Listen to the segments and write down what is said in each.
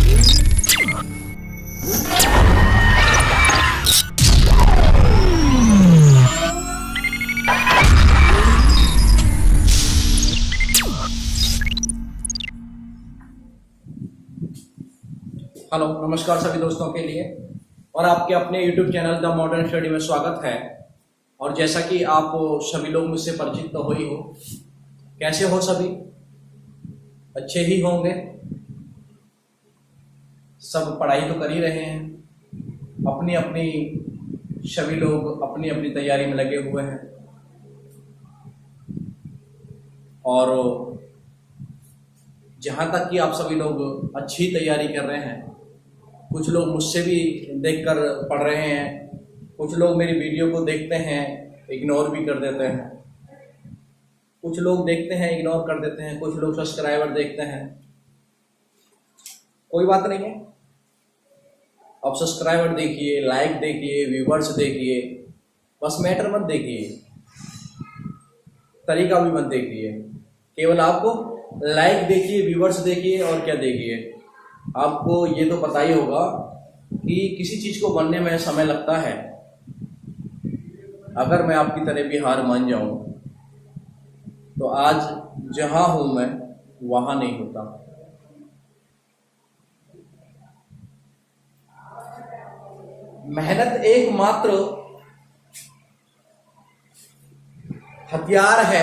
Hello, नमस्कार सभी दोस्तों के लिए और आपके अपने YouTube channel the modern study में स्वागत है। और जैसा कि आप सभी लोग मुझसे परिचित तो हो ही हो, कैसे हो सभी? अच्छे ही होंगे। सब पढ़ाई तो कर ही रहे हैं, अपनी अपनी सभी लोग अपनी अपनी तैयारी में लगे हुए हैं। और जहाँ तक कि आप सभी लोग अच्छी तैयारी कर रहे हैं, कुछ लोग मुझसे भी देखकर पढ़ रहे हैं, कुछ लोग मेरी वीडियो को देखते हैं, इग्नोर भी कर देते हैं। कुछ लोग देखते हैं, इग्नोर कर देते हैं, कुछ लोग सब्सक्राइबर देखते हैं। कोई बात नहीं है, अब सब्सक्राइबर देखिए, लाइक देखिए, व्यूवर्स देखिए, बस मैटर मत देखिए, तरीका भी मत देखिए। केवल आपको लाइक देखिए, व्यूवर्स देखिए और क्या देखिए। आपको ये तो पता ही होगा कि किसी चीज को बनने में समय लगता है। अगर मैं आपकी तरह भी हार मान जाऊं तो आज जहां हूं मैं वहां नहीं होता। मेहनत एकमात्र हथियार है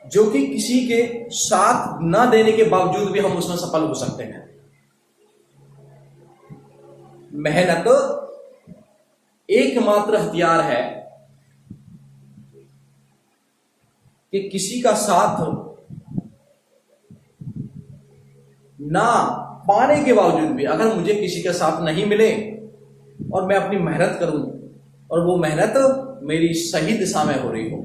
जो कि किसी के साथ न देने के बावजूद भी हम उसमें सफल हो सकते हैं। मेहनत एकमात्र हथियार है कि किसी का साथ ना पाने के बावजूद भी, अगर मुझे किसी का साथ नहीं मिले और मैं अपनी मेहनत करूं और वो मेहनत मेरी सही दिशा में हो रही हो,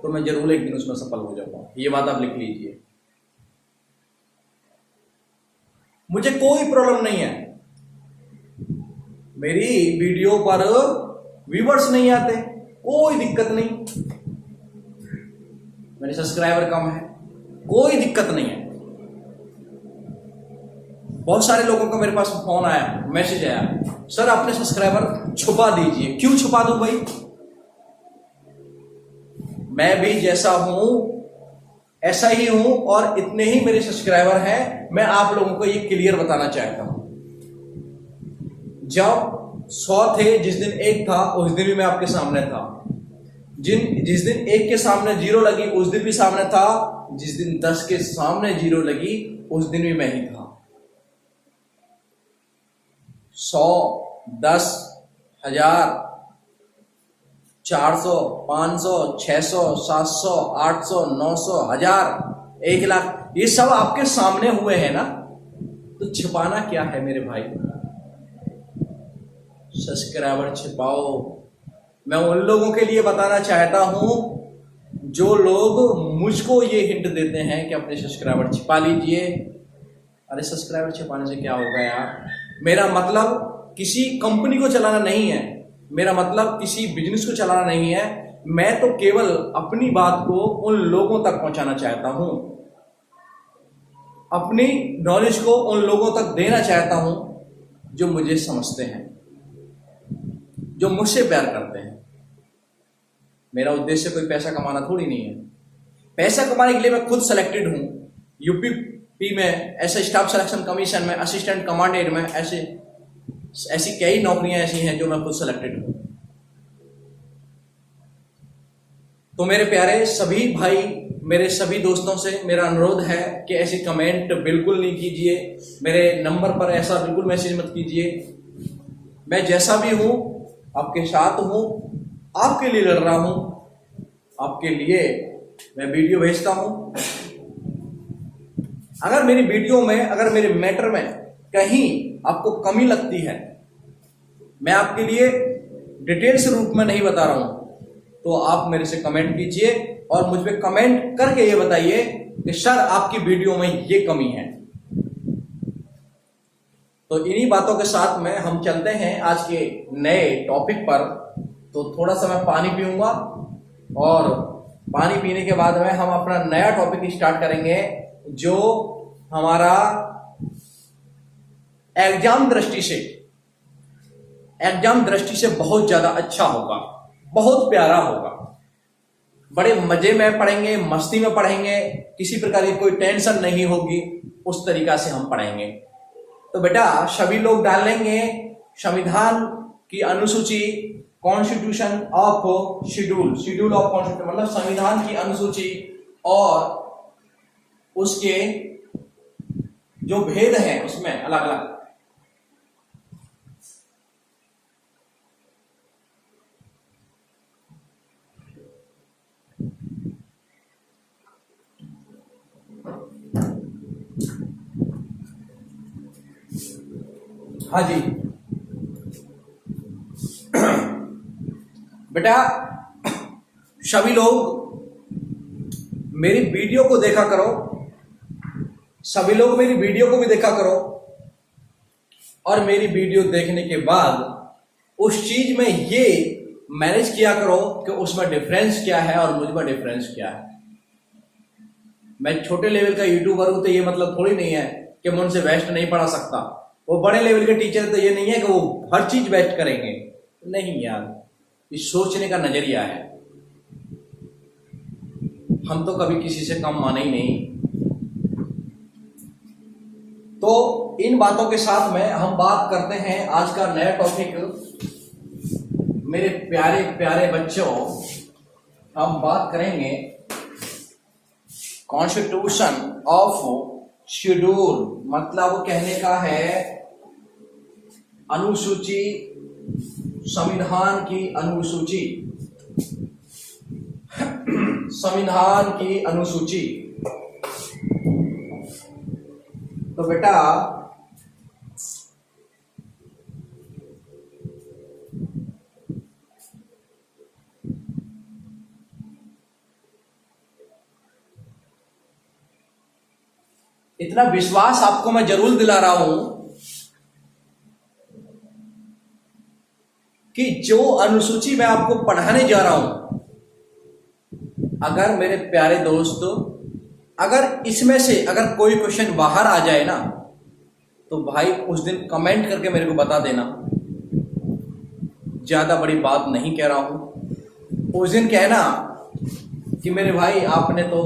तो मैं जरूर एक दिन उसमें सफल हो जाऊंगा। ये बात आप लिख लीजिए। मुझे कोई प्रॉब्लम नहीं है, मेरी वीडियो पर व्यूवर्स नहीं आते, कोई दिक्कत नहीं। मेरे सब्सक्राइबर कम है, कोई दिक्कत नहीं है। बहुत सारे लोगों का मेरे पास फोन आया, मैसेज आया, सर अपने सब्सक्राइबर छुपा दीजिए। क्यों छुपा दूं भाई? मैं भी जैसा हूं ऐसा ही हूं और इतने ही मेरे सब्सक्राइबर हैं। मैं आप लोगों को ये क्लियर बताना चाहता हूं। जब 100 थे, जिस दिन एक था उस दिन भी मैं आपके सामने था। जिस दिन एक के सामने 0 लगी उस दिन भी सामने था। जिस दिन 10 के सामने 0 लगी उस दिन भी मैं ही था। 100, 10, 1000, 400, 500, 600, 700, 800, 900, 1000, 1 लाख, ये सब आपके सामने हुए हैं ना, तो छिपाना क्या है मेरे भाई? सब्सक्राइबर छिपाओ। मैं उन लोगों के लिए बताना चाहता हूं जो लोग मुझको ये हिंट देते हैं कि अपने सब्सक्राइबर छिपा लीजिए। अरे सब्सक्राइबर छिपाने से क्या होगा यार? मेरा मतलब किसी कंपनी को चलाना नहीं है, मेरा मतलब किसी बिजनेस को चलाना नहीं है। मैं तो केवल अपनी बात को उन लोगों तक पहुंचाना चाहता हूं, अपनी नॉलेज को उन लोगों तक देना चाहता हूं जो मुझे समझते हैं, जो मुझसे प्यार करते हैं। मेरा उद्देश्य कोई पैसा कमाना थोड़ी नहीं है। पैसा कमाने के लिए मैं खुद सेलेक्टेड हूं। यूपी में ऐसे स्टाफ सिलेक्शन कमीशन में, असिस्टेंट कमांडेंट में, ऐसी कई नौकरियां ऐसी हैं जो मैं खुद सेलेक्टेड हूं। तो मेरे प्यारे सभी भाई, मेरे सभी दोस्तों से मेरा अनुरोध है कि ऐसे कमेंट बिल्कुल नहीं कीजिए, मेरे नंबर पर ऐसा बिल्कुल मैसेज मत कीजिए। मैं जैसा भी हूं आपके साथ हूं, आपके लिए लड़ रहा हूं, आपके लिए मैं वीडियो भेजता हूं। अगर मेरी वीडियो में, अगर मेरे मैटर में कहीं आपको कमी लगती है, मैं आपके लिए डिटेल्स रूप में नहीं बता रहा हूं, तो आप मेरे से कमेंट कीजिए और मुझ पे कमेंट करके ये बताइए कि सर आपकी वीडियो में ये कमी है। तो इन्हीं बातों के साथ में हम चलते हैं आज के नए टॉपिक पर। तो थोड़ा सा मैं पानी पीऊंगा और पानी पीने के बाद में हम अपना नया टॉपिक स्टार्ट करेंगे, जो हमारा एग्जाम दृष्टि से बहुत ज्यादा अच्छा होगा, बहुत प्यारा होगा। बड़े मजे में पढ़ेंगे, मस्ती में पढ़ेंगे, किसी प्रकार की कोई टेंशन नहीं होगी, उस तरीका से हम पढ़ेंगे। तो बेटा सभी लोग डाल लेंगे संविधान की अनुसूची, constitution of schedule of constitution, मतलब संविधान की अनुसूची और उसके जो भेद हैं उसमें अलग अलग। हाँ जी बेटा, सभी लोग मेरी वीडियो को देखा करो, सभी लोग मेरी वीडियो को भी देखा करो, और मेरी वीडियो देखने के बाद उस चीज में ये मैनेज किया करो कि उसमें डिफरेंस क्या है और मुझ में डिफरेंस क्या है। मैं छोटे लेवल का यूट्यूबर हूं तो ये मतलब थोड़ी नहीं है कि मैं उनसे बेस्ट नहीं पढ़ा सकता। वो बड़े लेवल के टीचर तो ये नहीं है कि वो हर चीज बेस्ट करेंगे, नहीं यार, इस सोचने का नजरिया है। हम तो कभी किसी से कम माने ही नहीं। तो इन बातों के साथ में हम बात करते हैं आज का नया टॉपिक। मेरे प्यारे प्यारे बच्चों, हम बात करेंगे कॉन्स्टिट्यूशन ऑफ शेड्यूल, मतलब कहने का है अनुसूची, संविधान की अनुसूची, संविधान की अनुसूची। तो बेटा इतना विश्वास आपको मैं जरूर दिला रहा हूं कि जो अनुसूची मैं आपको पढ़ाने जा रहा हूं, अगर मेरे प्यारे दोस्तों, अगर इसमें से अगर कोई क्वेश्चन बाहर आ जाए ना, तो भाई उस दिन कमेंट करके मेरे को बता देना। ज्यादा बड़ी बात नहीं कह रहा हूं। उस दिन कहना कि मेरे भाई आपने तो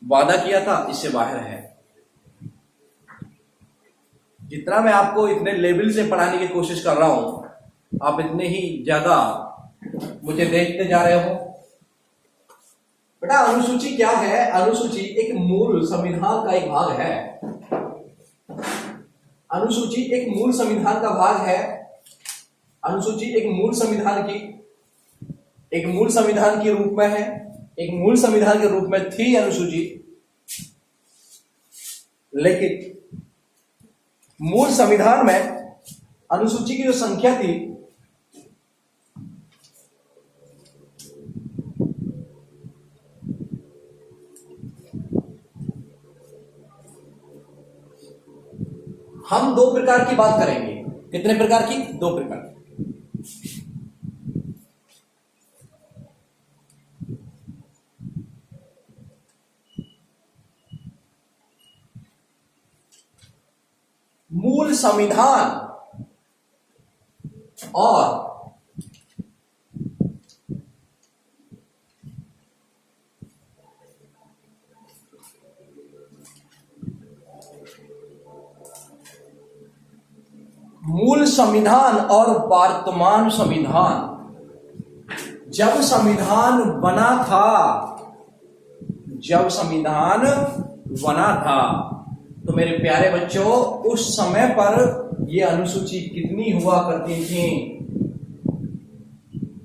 वादा किया था, इससे बाहर है। जितना मैं आपको इतने लेवल से पढ़ाने की कोशिश कर रहा हूं, आप इतने ही ज्यादा मुझे देखते जा रहे हो। बेटा अनुसूची क्या है? अनुसूची एक मूल संविधान का एक भाग है। अनुसूची एक मूल संविधान का भाग है। अनुसूची एक मूल संविधान के रूप में है, एक मूल संविधान के रूप में थी अनुसूची। लेकिन मूल संविधान में अनुसूची की जो संख्या थी, हम दो प्रकार की बात करेंगे। कितने प्रकार की? दो प्रकार की। मूल संविधान और मूल संविधान और वर्तमान संविधान। जब संविधान बना था तो मेरे प्यारे बच्चों, उस समय पर ये अनुसूची कितनी हुआ करती थी?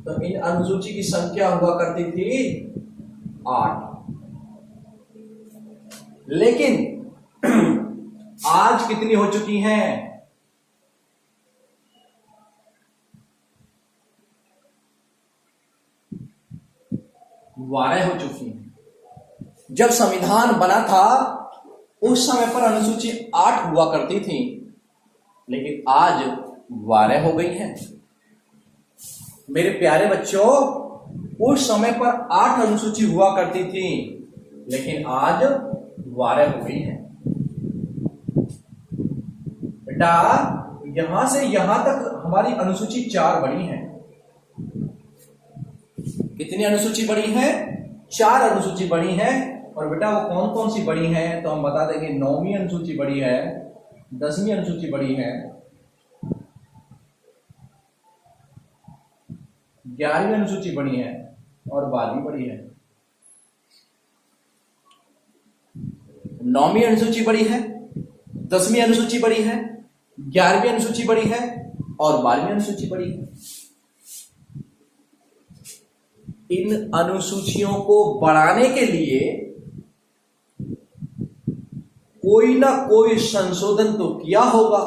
तो इन अनुसूची की संख्या हुआ करती थी 8। लेकिन आज कितनी हो चुकी हैं? 12 हो चुकी हैं। जब संविधान बना था उस समय पर अनुसूची 8 हुआ करती थी, लेकिन आज 12 हो गई हैं। मेरे प्यारे बच्चों, उस समय पर 8 अनुसूची हुआ करती थी, लेकिन आज 12 हो गई है। बेटा यहां से यहां तक हमारी अनुसूची 4 बढ़ी है। कितनी अनुसूची बढ़ी है? 4 अनुसूची बढ़ी है। और बेटा वो कौन कौन सी बढ़ी है तो हम बता देंगे। 9वीं अनुसूची बढ़ी है, 10वीं अनुसूची बढ़ी है, 11वीं अनुसूची बढ़ी है और 12वीं बढ़ी है। 9वीं अनुसूची बढ़ी है, 10वीं अनुसूची बढ़ी है, 11वीं अनुसूची बढ़ी है और 12वीं अनुसूची बढ़ी है। इन अनुसूचियों को बढ़ाने के लिए कोई ना कोई संशोधन तो किया होगा,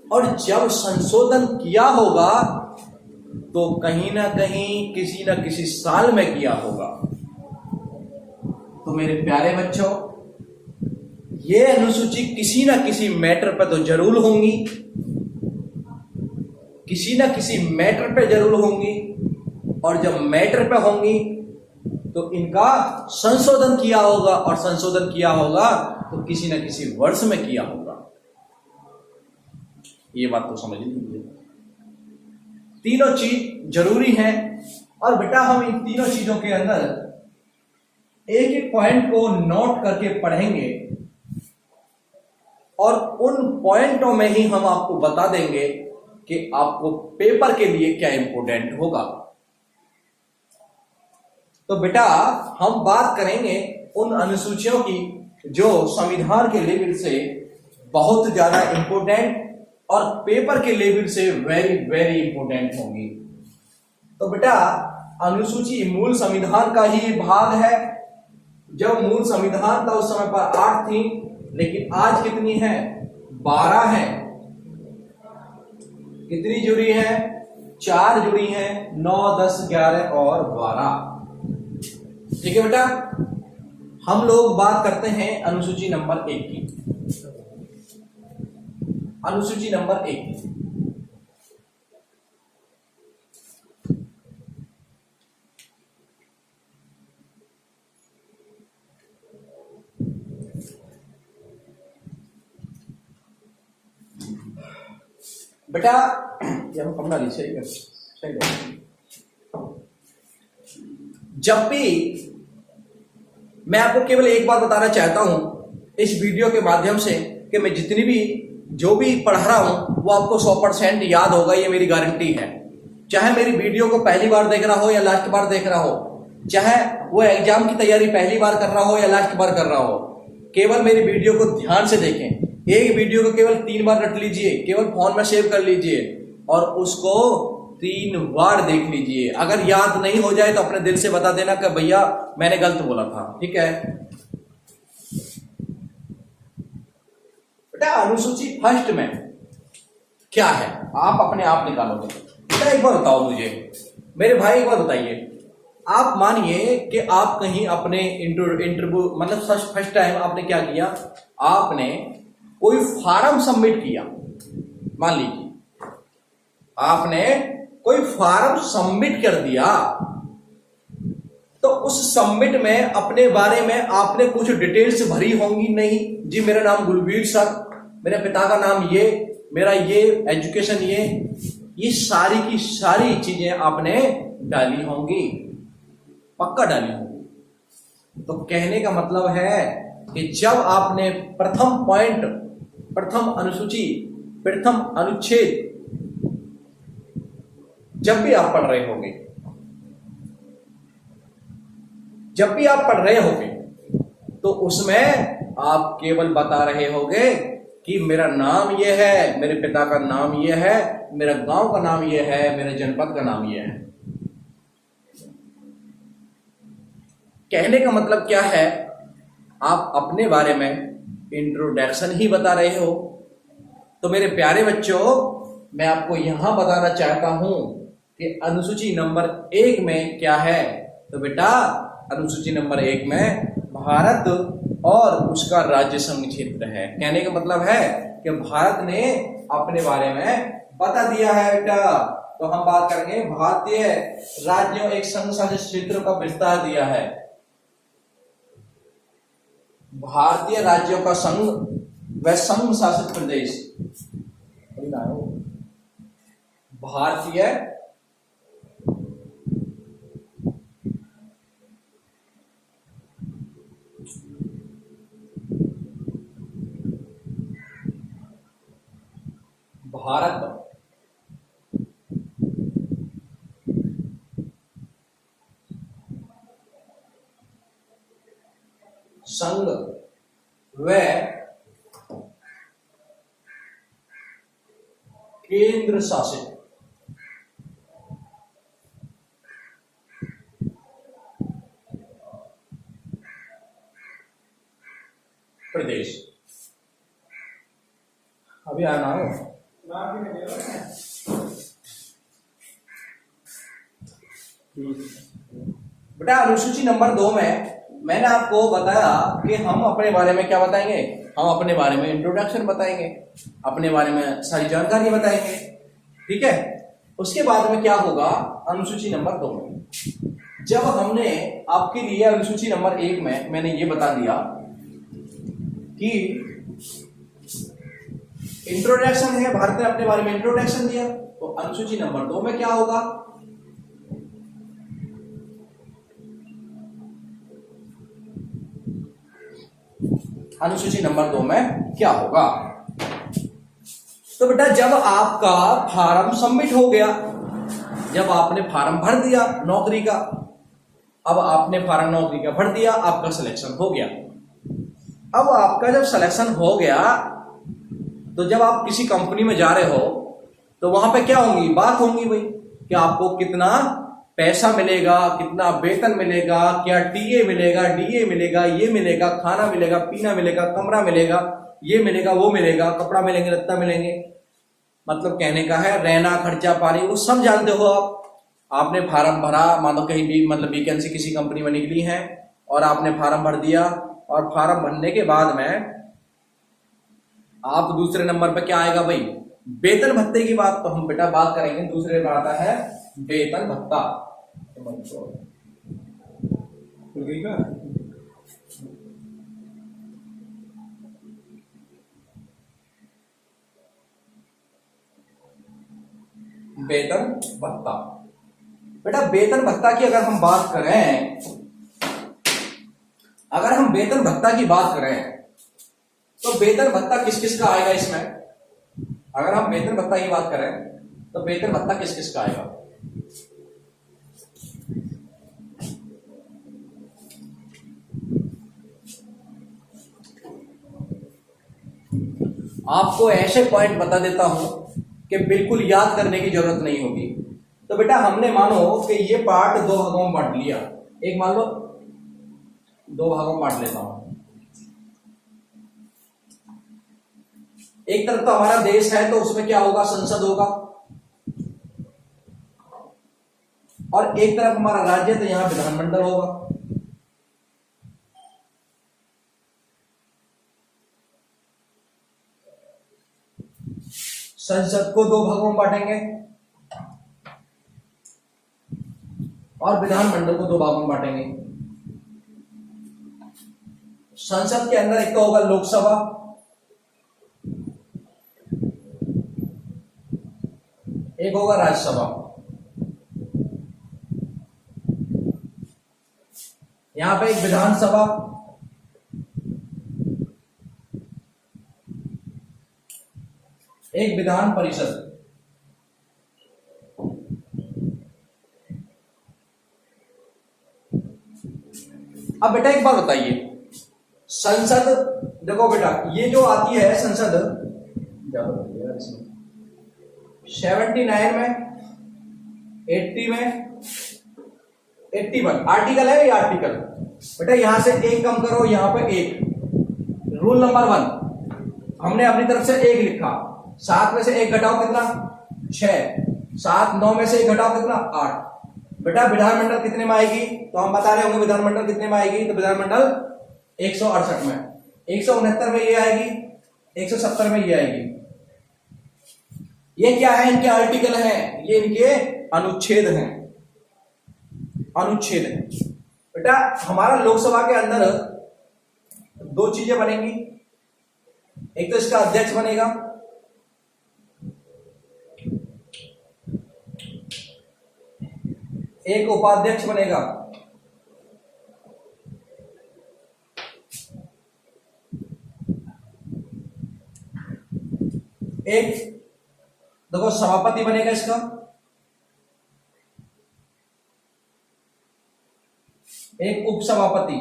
और जब संशोधन किया होगा तो कहीं ना कहीं किसी ना किसी साल में किया होगा। तो मेरे प्यारे बच्चों, ये अनुसूची किसी ना किसी मैटर पर तो जरूर होंगी, किसी ना किसी मैटर पे जरूर होंगी, और जब मैटर पे होंगी तो इनका संशोधन किया होगा, और संशोधन किया होगा तो किसी ना किसी वर्ष में किया होगा। ये बात तो समझ लीजिए। तीनों चीज जरूरी है, और बेटा हम इन तीनों चीजों के अंदर एक एक पॉइंट को नोट करके पढ़ेंगे, और उन पॉइंटों में ही हम आपको बता देंगे कि आपको पेपर के लिए क्या इंपॉर्टेंट होगा। तो बेटा हम बात करेंगे उन अनुसूचियों की जो संविधान के लेवल से बहुत ज्यादा इंपॉर्टेंट और पेपर के लेवल से वेरी वेरी इंपॉर्टेंट होंगी। तो बेटा अनुसूची मूल संविधान का ही भाग है। जब मूल संविधान था उस समय पर 8 थी, लेकिन आज कितनी है? 12 है। कितनी जुड़ी है? 4 जुड़ी है, 9, 10, 11 और 12। ठीक है बेटा, हम लोग बात करते हैं अनुसूची नंबर 1 की। अनुसूची नंबर 1, बेटा ये हम कमरा लीजिए। जब भी मैं आपको केवल एक बात बताना चाहता हूं इस वीडियो के माध्यम से कि मैं जितनी भी जो भी पढ़ा रहा हूं वो आपको 100% याद होगा, ये मेरी गारंटी है। चाहे मेरी वीडियो को पहली बार देख रहा हो या लास्ट बार देख रहा हो, चाहे वो एग्जाम की तैयारी पहली बार कर रहा हो या लास्ट बार कर रहा हो, केवल मेरी वीडियो को ध्यान से देखें। एक वीडियो को केवल 3 बार रट लीजिए, केवल फोन में सेव कर लीजिए और उसको 3 बार देख लीजिए। अगर याद नहीं हो जाए तो अपने दिल से बता देना कि भैया मैंने गलत बोला था। ठीक है बेटा, अनुसूची फर्स्ट में क्या है आप अपने आप निकालोगे। बेटा एक बार बताओ मुझे, मेरे भाई एक बार बताइए। आप मानिए कि आप कहीं अपने इंटरव्यू मतलब फर्स्ट टाइम आपने क्या किया, आपने कोई फार्म सबमिट किया। मान लीजिए आपने कोई फार्म सबमिट कर दिया, तो उस सबमिट में अपने बारे में आपने कुछ डिटेल्स भरी होंगी। नहीं जी, मेरा नाम गुलवीर सर, मेरे पिता का नाम ये, मेरा ये एजुकेशन ये सारी की सारी चीजें आपने डाली होंगी, पक्का डाली होंगी। तो कहने का मतलब है कि जब आपने प्रथम पॉइंट, प्रथम अनुसूची, प्रथम अनुच्छेद जब भी आप पढ़ रहे होंगे, जब भी आप पढ़ रहे होंगे तो उसमें आप केवल बता रहे होंगे कि मेरा नाम ये है, मेरे पिता का नाम ये है, मेरा गांव का नाम ये है, मेरे जनपद का नाम ये है। कहने का मतलब क्या है, आप अपने बारे में इंट्रोडक्शन ही बता रहे हो। तो मेरे प्यारे बच्चों, मैं आपको यहां बताना चाहता हूं कि अनुसूची नंबर 1 में क्या है। तो बेटा अनुसूची नंबर 1 में भारत और उसका राज्य संघ क्षेत्र है। कहने का मतलब है कि भारत ने अपने बारे में बता दिया है बेटा तो हम बात करेंगे भारतीय राज्यों एक संघ शासित क्षेत्रों का विस्तार दिया है। भारतीय राज्यों का संघ व संघ शासित प्रदेश, भारतीय भारत संघ व केंद्र शासित प्रदेश। अभी आना हो बेटा। अनुसूची नंबर 2 में मैंने आपको बताया कि हम अपने बारे में क्या बताएंगे, हम अपने बारे में इंट्रोडक्शन बताएंगे, अपने बारे में सारी जानकारी बताएंगे, ठीक है। उसके बाद में क्या होगा, अनुसूची नंबर 2 में जब हमने आपके लिए अनुसूची नंबर 1 में मैंने ये बता दिया कि इंट्रोडक्शन है, भारत ने अपने बारे में इंट्रोडक्शन दिया, तो अनुसूची नंबर 2 में क्या होगा, अनुसूची नंबर 2 में क्या होगा। तो बेटा जब आपका फॉर्म सबमिट हो गया, जब आपने फॉर्म भर दिया नौकरी का, अब आपने फॉर्म नौकरी का भर दिया, आपका सिलेक्शन हो गया। अब आपका जब सिलेक्शन हो गया तो जब आप किसी कंपनी में जा रहे हो तो वहां पे क्या होंगी, बात होंगी भाई कि आपको कितना पैसा मिलेगा, कितना वेतन मिलेगा, क्या टीए मिलेगा, डीए मिलेगा, ये मिलेगा, खाना मिलेगा, पीना मिलेगा, कमरा मिलेगा, ये मिलेगा, वो मिलेगा, कपड़ा मिलेंगे, लत्ता मिलेंगे। मतलब कहने का है रहना, खर्चा पानी वो सब जानते हो आप। आपने फार्म भरा, मान लो कहीं भी मतलब वैकेंसी किसी कंपनी में निकली है और आपने फार्म भर दिया, और फार्म भरने के बाद में आप दूसरे नंबर पे क्या आएगा भाई, वेतन भत्ते की बात। तो हम बेटा बात करेंगे दूसरे पर आता है वेतन भत्ता। वेतन भत्ता बेटा, वेतन भत्ता की अगर हम बात करें, अगर हम वेतन भत्ता की बात करें तो वेतन भत्ता किस किस का आएगा इसमें। अगर हम वेतन भत्ता की बात करें तो वेतन भत्ता किस किस का आएगा। आपको ऐसे पॉइंट बता देता हूं कि बिल्कुल याद करने की जरूरत नहीं होगी। तो बेटा हमने मानो कि ये पार्ट 2 भागों में बांट लिया, एक मान लो 2 भागों में बांट लेता हूं। एक तरफ तो हमारा देश है तो उसमें क्या होगा, संसद होगा, और एक तरफ हमारा राज्य तो यहां विधानमंडल होगा। संसद को 2 भागों में बांटेंगे और विधानमंडल को 2 भागों में बांटेंगे। संसद के अंदर एक तो होगा लोकसभा, एक होगा राज्यसभा। यहां पे एक विधानसभा, एक विधान परिषद। अब बेटा एक बात बताइए, संसद देखो बेटा, ये जो आती है संसद 79 में, 80 में, 81 आर्टिकल है ये आर्टिकल। बेटा यहां से एक कम करो, यहां पे एक। रूल नंबर 1 हमने अपनी तरफ से 1 लिखा, 7 में से 1 घटाओ कितना, 6, 7, 9 में से 1 घटाओ कितना, 8। बेटा विधानमंडल कितने में आएगी, तो हम बता रहे होंगे विधानमंडल कितने में आएगी, तो विधानमंडल 168 में, 169 में ये आएगी, 170 में ये आएगी। ये क्या है? इनके आर्टिकल हैं, ये इनके अनुच्छेद हैं, अनुच्छेद हैं। बेटा हमारा लोकसभा के अंदर दो चीजें बनेंगी, एक तो इसका अध्यक्ष बनेगा, एक उपाध्यक्ष बनेगा। एक देखो सभापति बनेगा इसका, एक उपसभापति।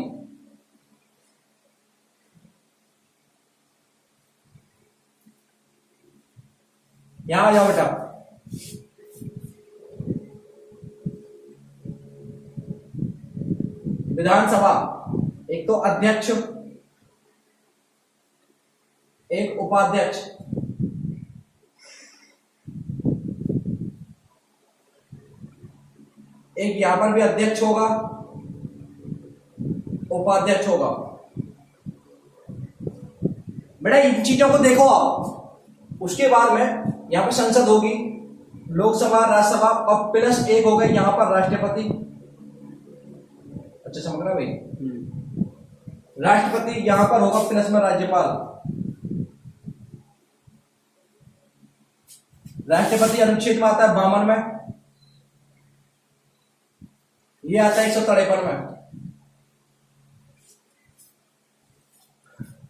यहां आ जाओ बेटा। विधानसभा, एक तो अध्यक्ष, एक उपाध्यक्ष। एक यहां पर भी अध्यक्ष होगा, उपाध्यक्ष होगा। बेटा इन चीजों को देखो आप। उसके बाद में यहां पर संसद होगी, लोकसभा, राज्यसभा, और प्लस एक होगा यहां पर राष्ट्रपति। अच्छा समझ रहा भाई? राष्ट्रपति यहां पर होगा, प्लस में राज्यपाल। राष्ट्रपति अनुच्छेद में आता है 52 में, ये आता है 153 में।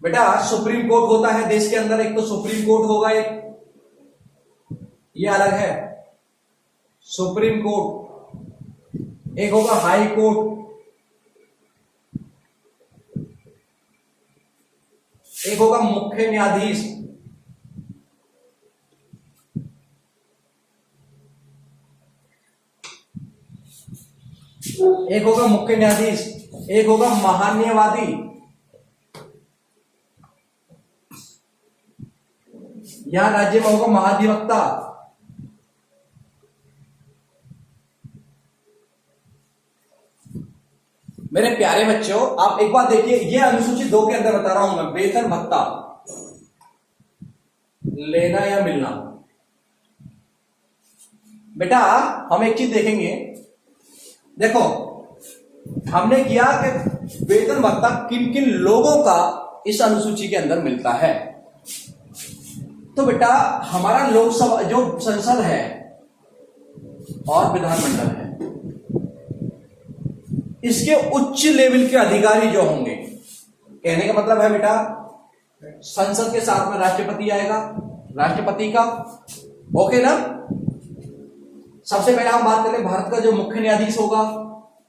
बेटा सुप्रीम कोर्ट होता है देश के अंदर, एक तो सुप्रीम कोर्ट होगा, एक ये अलग है सुप्रीम कोर्ट, एक होगा हाई कोर्ट, एक होगा मुख्य न्यायाधीश। एक होगा मुख्य न्यायाधीश, एक होगा महान्यायवादी, यहां राज्य में होगा महाधिवक्ता। मेरे प्यारे बच्चों आप एक बार देखिए, ये अनुसूची 2 के अंदर बता रहा हूं मैं, वेतन भत्ता लेना या मिलना। बेटा हम एक चीज देखेंगे, देखो हमने किया कि वेतन भत्ता किन किन लोगों का इस अनुसूची के अंदर मिलता है। तो बेटा हमारा लोकसभा जो संसद है और विधानमंडल है, इसके उच्च लेवल के अधिकारी जो होंगे, कहने का मतलब है बेटा संसद के साथ में राष्ट्रपति आएगा, राष्ट्रपति का ओके ना। सबसे पहले हम बात करें भारत का जो मुख्य न्यायाधीश होगा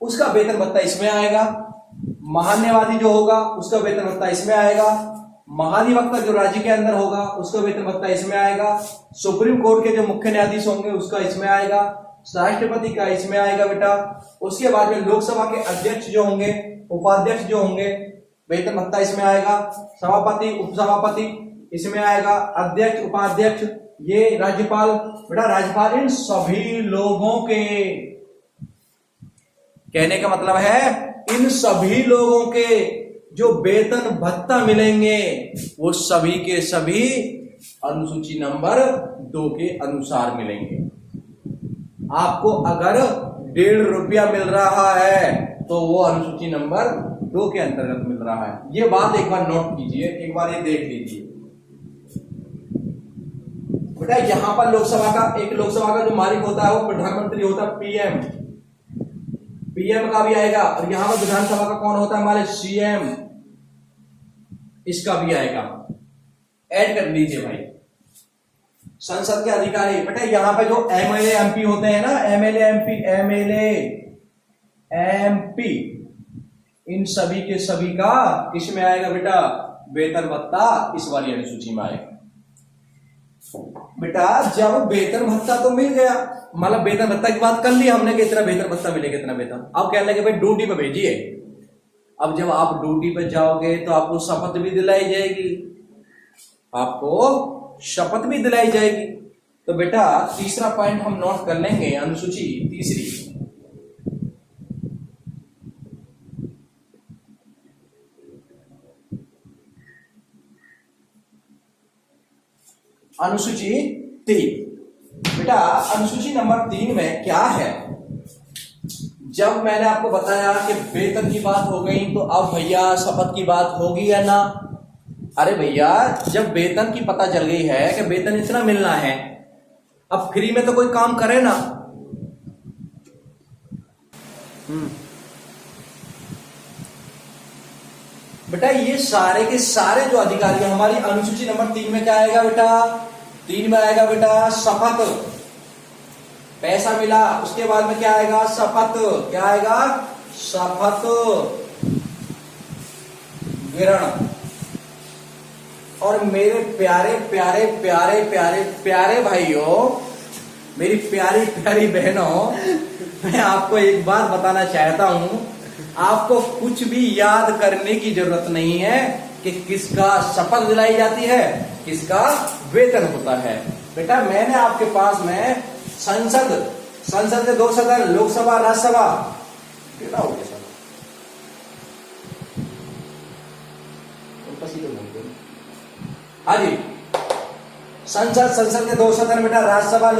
उसका वेतन भत्ता इसमें आएगा, महान्यायवादी जो होगा उसका वेतन भत्ता इसमें आएगा, महाधिवक्ता जो राज्य के अंदर होगा उसका वेतन भत्ता इसमें आएगा, सुप्रीम कोर्ट के जो मुख्य न्यायाधीश होंगे उसका इसमें आएगा, राष्ट्रपति का इसमें आएगा बेटा। उसके बाद में लोकसभा के अध्यक्ष जो होंगे, उपाध्यक्ष जो होंगे, वेतन भत्ता इसमें आएगा, सभापति, उपसभापति इसमें आएगा, अध्यक्ष, उपाध्यक्ष, ये राज्यपाल। बेटा राज्यपाल इन सभी लोगों के, कहने का मतलब है इन सभी लोगों के जो वेतन भत्ता मिलेंगे वो सभी के सभी अनुसूची नंबर 2 के अनुसार मिलेंगे। आपको अगर 1.5 रुपया मिल रहा है तो वो अनुसूची नंबर 2 के अंतर्गत मिल रहा है। ये बात एक बार नोट कीजिए, एक बार ये देख लीजिए बेटा। यहां पर लोकसभा का जो मालिक होता है वो प्रधानमंत्री होता है, पीएम का भी आएगा, और यहां पर विधानसभा का कौन होता है हमारे, सीएम, इसका भी आएगा। ऐड कर लीजिए भाई। संसद के अधिकारी बेटा यहां पे जो एमएलए एमपी होते हैं ना, एमएलए एमपी, इन सभी के सभी का किस में आएगा बेटा, वेतन भत्ता इस वाली अनुसूची में आएगा। बेटा जब वेतन भत्ता तो मिल गया, मतलब वेतन भत्ता की बात कर ली हमने, कितना वेतन भत्ता मिलेगा, कितना वेतन। अब क्या लगे भाई ड्यूटी पे भेजिए। अब जब आप ड्यूटी पे जाओगे तो आपको शपथ भी दिलाई जाएगी, आपको शपथ भी दिलाई जाएगी। तो बेटा तीसरा पॉइंट हम नोट कर लेंगे, अनुसूची तीसरी, अनुसूची 3 बेटा अनुसूची नंबर 3 में क्या है, जब मैंने आपको बताया कि वेतन की बात हो गई तो अब भैया शपथ की बात होगी या ना। अरे भैया जब वेतन की पता चल गई है कि वेतन इतना मिलना है, अब फ्री में तो कोई काम करे ना। बेटा ये सारे के सारे जो अधिकारी हमारी अनुसूची नंबर 3 में क्या आएगा बेटा, 3 में आएगा बेटा शपथ, पैसा मिला, उसके बाद में क्या आएगा शपथ, क्या आएगा शपथ ग्रहण। और मेरे प्यारे प्यारे प्यारे प्यारे प्यारे भाइयों, मेरी प्यारी प्यारी बहनों, मैं आपको एक बात बताना चाहता हूं, आपको कुछ भी याद करने की जरूरत नहीं है कि किसका शपथ दिलाई जाती है, किसका वेतन होता है। बेटा मैंने आपके पास में संसद के 2 सदन, लोकसभा राज्यसभा, कितना हो गया सर, हाँ जी, संसद के 2 सदन बेटा, राज्यसभा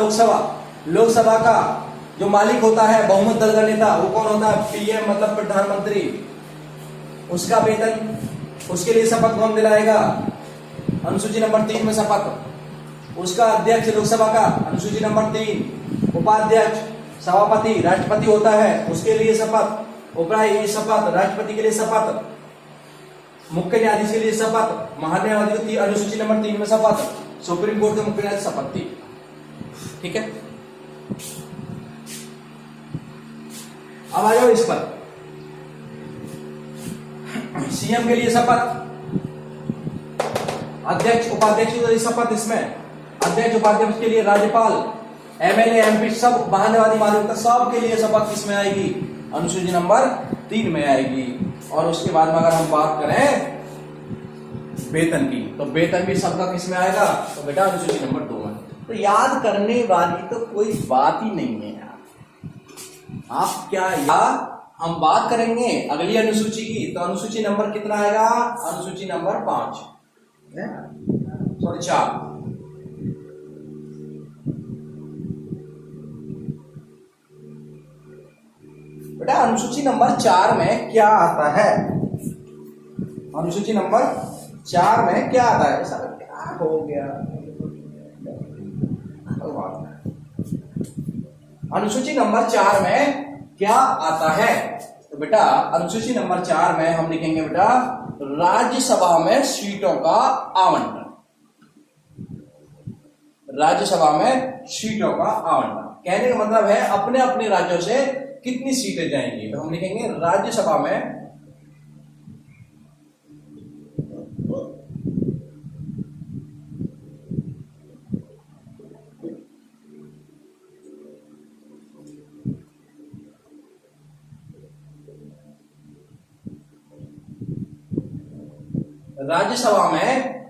लोकसभा का जो मालिक होता है, बहुमत दल का नेता, वो कौन होता है, पीएम मतलब प्रधानमंत्री, उसका वेतन, उसके लिए शपथ कौन दिलाएगा, अनुसूची नंबर 3 में शपथ, उसका अध्यक्ष लोकसभा का, अनुसूची नंबर 3, उपाध्यक्ष सभापति राष्ट्रपति होता है, उसके लिए शपथ, उपराष्ट्रपति शपथ, राष्ट्रपति के लिए शपथ, मुख्य न्यायाधीश के लिए शपथ, महान्यायाधीश की अनुसूची नंबर 3 में शपथ, सुप्रीम कोर्ट के मुख्य न्यायाधीश शपथ थी। ठीक है, अब आ जाओ इस पर, सीएम के लिए शपथ, अध्यक्ष उपाध्यक्ष के लिए शपथ, इसमें अध्यक्ष उपाध्यक्ष के लिए राज्यपाल, एमएलए एमपी सब महान्यायवादी मालिक सब के लिए शपथ किसमें आएगी, अनुसूची नंबर 3 में आएगी। और उसके बाद में अगर हम बात करें वेतन की, तो वेतन भी सबका किसमें आएगा, तो बेटा अनुसूची नंबर 2 में। तो याद करने वाली तो कोई बात ही नहीं है यार, आप क्या याद, हम बात करेंगे अगली अनुसूची की, तो अनुसूची नंबर कितना आएगा, अनुसूची नंबर 5 सॉरी 4। बेटा अनुसूची नंबर 4 में क्या आता है, अनुसूची नंबर 4 में क्या आता है, सर क्या हो गया, अनुसूची नंबर 4 में क्या आता है, तो बेटा अनुसूची नंबर 4 में हम लिखेंगे बेटा राज्यसभा में सीटों का आवंटन, राज्यसभा में सीटों का आवंटन, कहने का मतलब है अपने अपने राज्यों से कितनी सीटें जाएंगी, तो हम लिखेंगे राज्यसभा में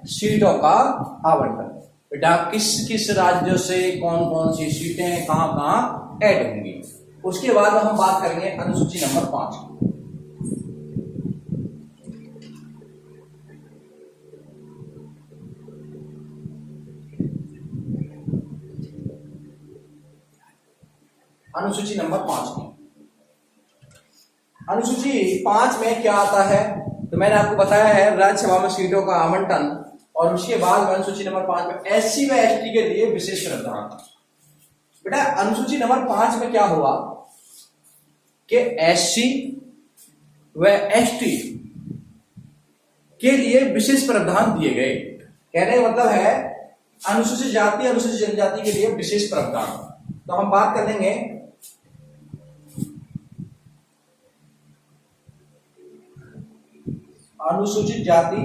सीटों का आवंटन। बेटा किस किस राज्यों से कौन कौन सी सीटें कहां कहां ऐड होंगी, उसके बाद हम बात करेंगे अनुसूची नंबर 5 की। अनुसूची नंबर 5 की, अनुसूची 5 में क्या आता है, तो मैंने आपको बताया है राज्यसभा में सीटों का आवंटन, और उसके बाद अनुसूची नंबर 5 में एससी व एसटी के लिए विशेष प्रावधान। बेटा अनुसूची नंबर 5 में क्या हुआ कि एससी व एसटी के लिए विशेष प्रावधान दिए गए, कहने का मतलब है अनुसूचित जाति अनुसूचित जनजाति के लिए विशेष प्रावधान। तो हम बात कर लेंगे अनुसूचित जाति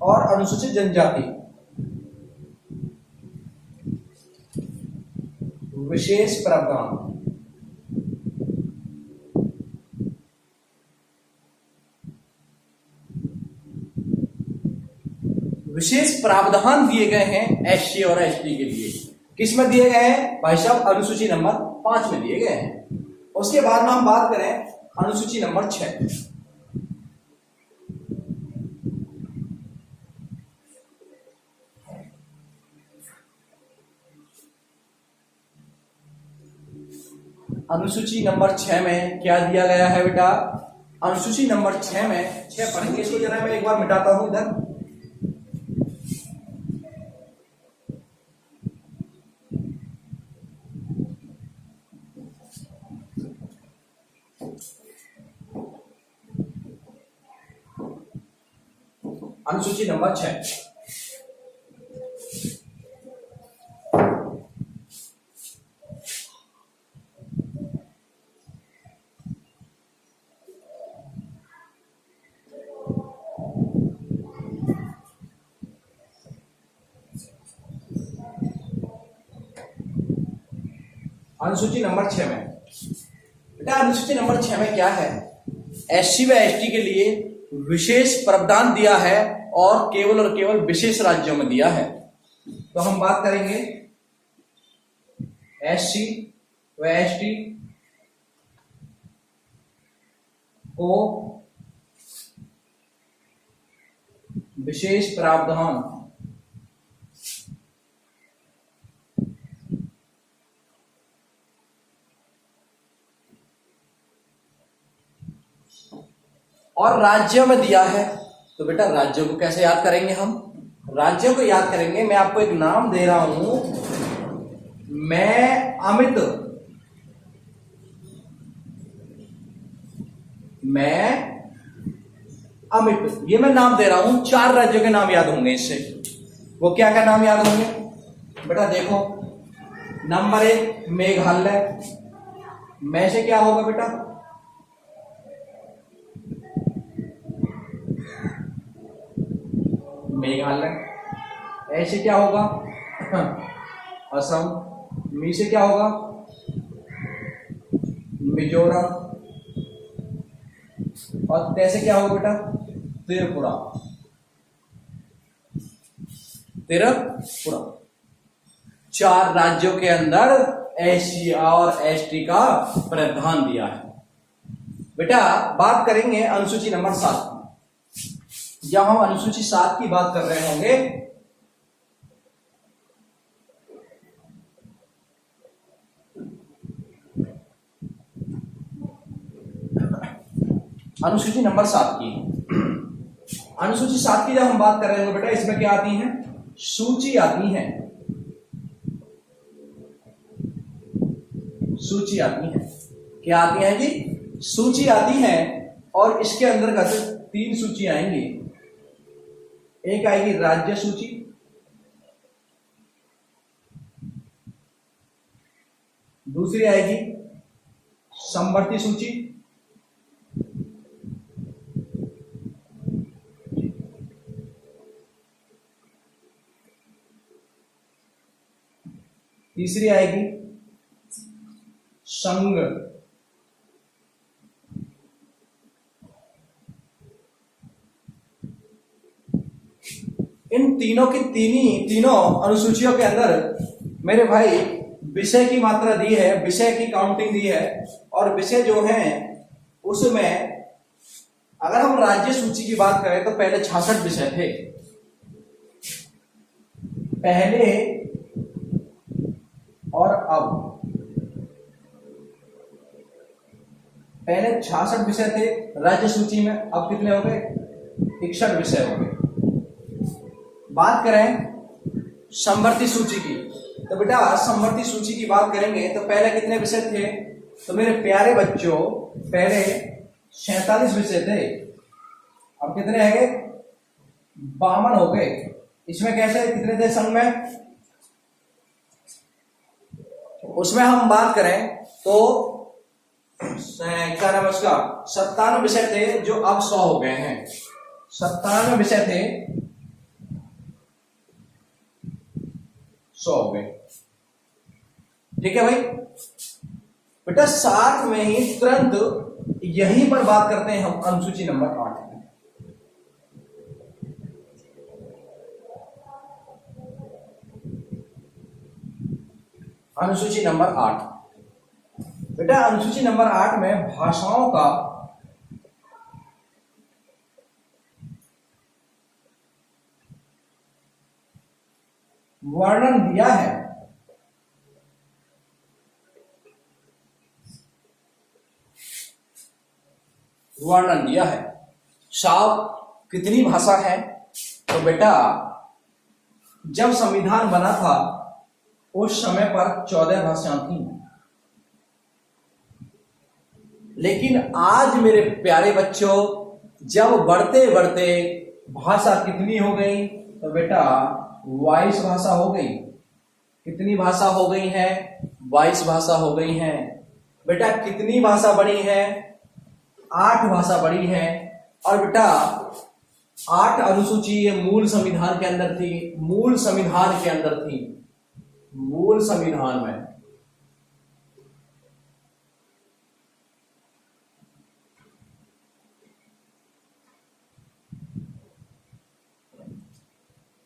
और अनुसूचित जनजाति विशेष प्रावधान। विशेष प्रावधान दिए गए हैं एससी और एसटी के लिए, किसमें दिए गए हैं भाई साहब, अनुसूची नंबर 5 में दिए गए हैं। उसके बाद में हम बात करें अनुसूची नंबर 6। अनुसूची नंबर 6 में क्या दिया गया है बेटा? अनुसूची नंबर 6 में 6 पढ़ेंगे, इसको जरा मैं एक बार मिटाता हूं इधर। अनुसूची नंबर 6, अनुसूची नंबर 6 में बेटा, अनुसूची नंबर 6 में क्या है? एससी व एसटी के लिए विशेष प्रावधान दिया है और केवल विशेष राज्यों में दिया है। तो हम बात करेंगे एससी व एसटी को विशेष प्रावधान और राज्यों में दिया है। तो बेटा राज्यों को कैसे याद करेंगे हम? राज्यों को याद करेंगे, मैं आपको एक नाम दे रहा हूं, मैं अमित ये मैं नाम दे रहा हूं। 4 राज्यों के नाम याद होंगे इससे। वो क्या क्या नाम याद होंगे बेटा? देखो, नंबर 1 मेघालय, मैं से क्या होगा बेटा? मेघालय। ऐसे क्या होगा? असम। मी से क्या होगा? मिजोरम। और तैसे क्या होगा बेटा? त्रिपुरा। 4 राज्यों के अंदर एससी और एसटी का प्रावधान दिया है। बेटा बात करेंगे अनुसूची नंबर 7 की। जब हम अनुसूची 7 की बात कर रहे होंगे अनुसूची नंबर 7 की, अनुसूची 7 की जब हम बात कर रहे होंगे बेटा, इसमें क्या आती है? सूची आती है, सूची आती है। क्या आती है जी? सूची आती है। और इसके अंतर्गत 3 सूची आएंगी। एक आएगी राज्य सूची, दूसरी आएगी समवर्ती सूची, तीसरी आएगी संघ। इन तीनों की तीनों अनुसूचियों के अंदर मेरे भाई विषय की मात्रा दी है, विषय की काउंटिंग दी है। और विषय जो है उसमें अगर हम राज्य सूची की बात करें तो पहले 66 विषय थे। पहले और अब पहले 66 विषय थे राज्य सूची में, अब कितने हो गए? 61 विषय हो गए। बात करें समवर्ती सूची की, तो बेटा समवर्ती सूची की बात करेंगे तो पहले कितने विषय थे? तो मेरे प्यारे बच्चों पहले 47 विषय थे, अब कितने है गए? 52 हो गए। इसमें कैसे कितने थे संघ में? उसमें हम बात करें तो क्या नाम उसका 97 विषय थे जो अब 100 हो गए हैं। 97 विषय थे 100 हो गए। ठीक है भाई बेटा, साथ में ही तुरंत यहीं पर बात करते हैं हम अनुसूची नंबर 8 की। अनुसूची नंबर 8 बेटा, अनुसूची नंबर 8 में भाषाओं का वर्णन दिया है। वर्णन दिया है। साहब कितनी भाषा है? तो बेटा जब संविधान बना था उस समय पर 14 भाषाएं थी, लेकिन आज मेरे प्यारे बच्चों जब बढ़ते बढ़ते भाषा कितनी हो गई? तो बेटा 22 भाषा हो गई। कितनी भाषा हो गई है? 22 भाषा हो गई है। बेटा कितनी भाषा बढ़ी है? 8 भाषा बढ़ी है। और बेटा 8 अनुसूची ये मूल संविधान के अंदर थी, मूल संविधान के अंदर थी, मूल संविधान में।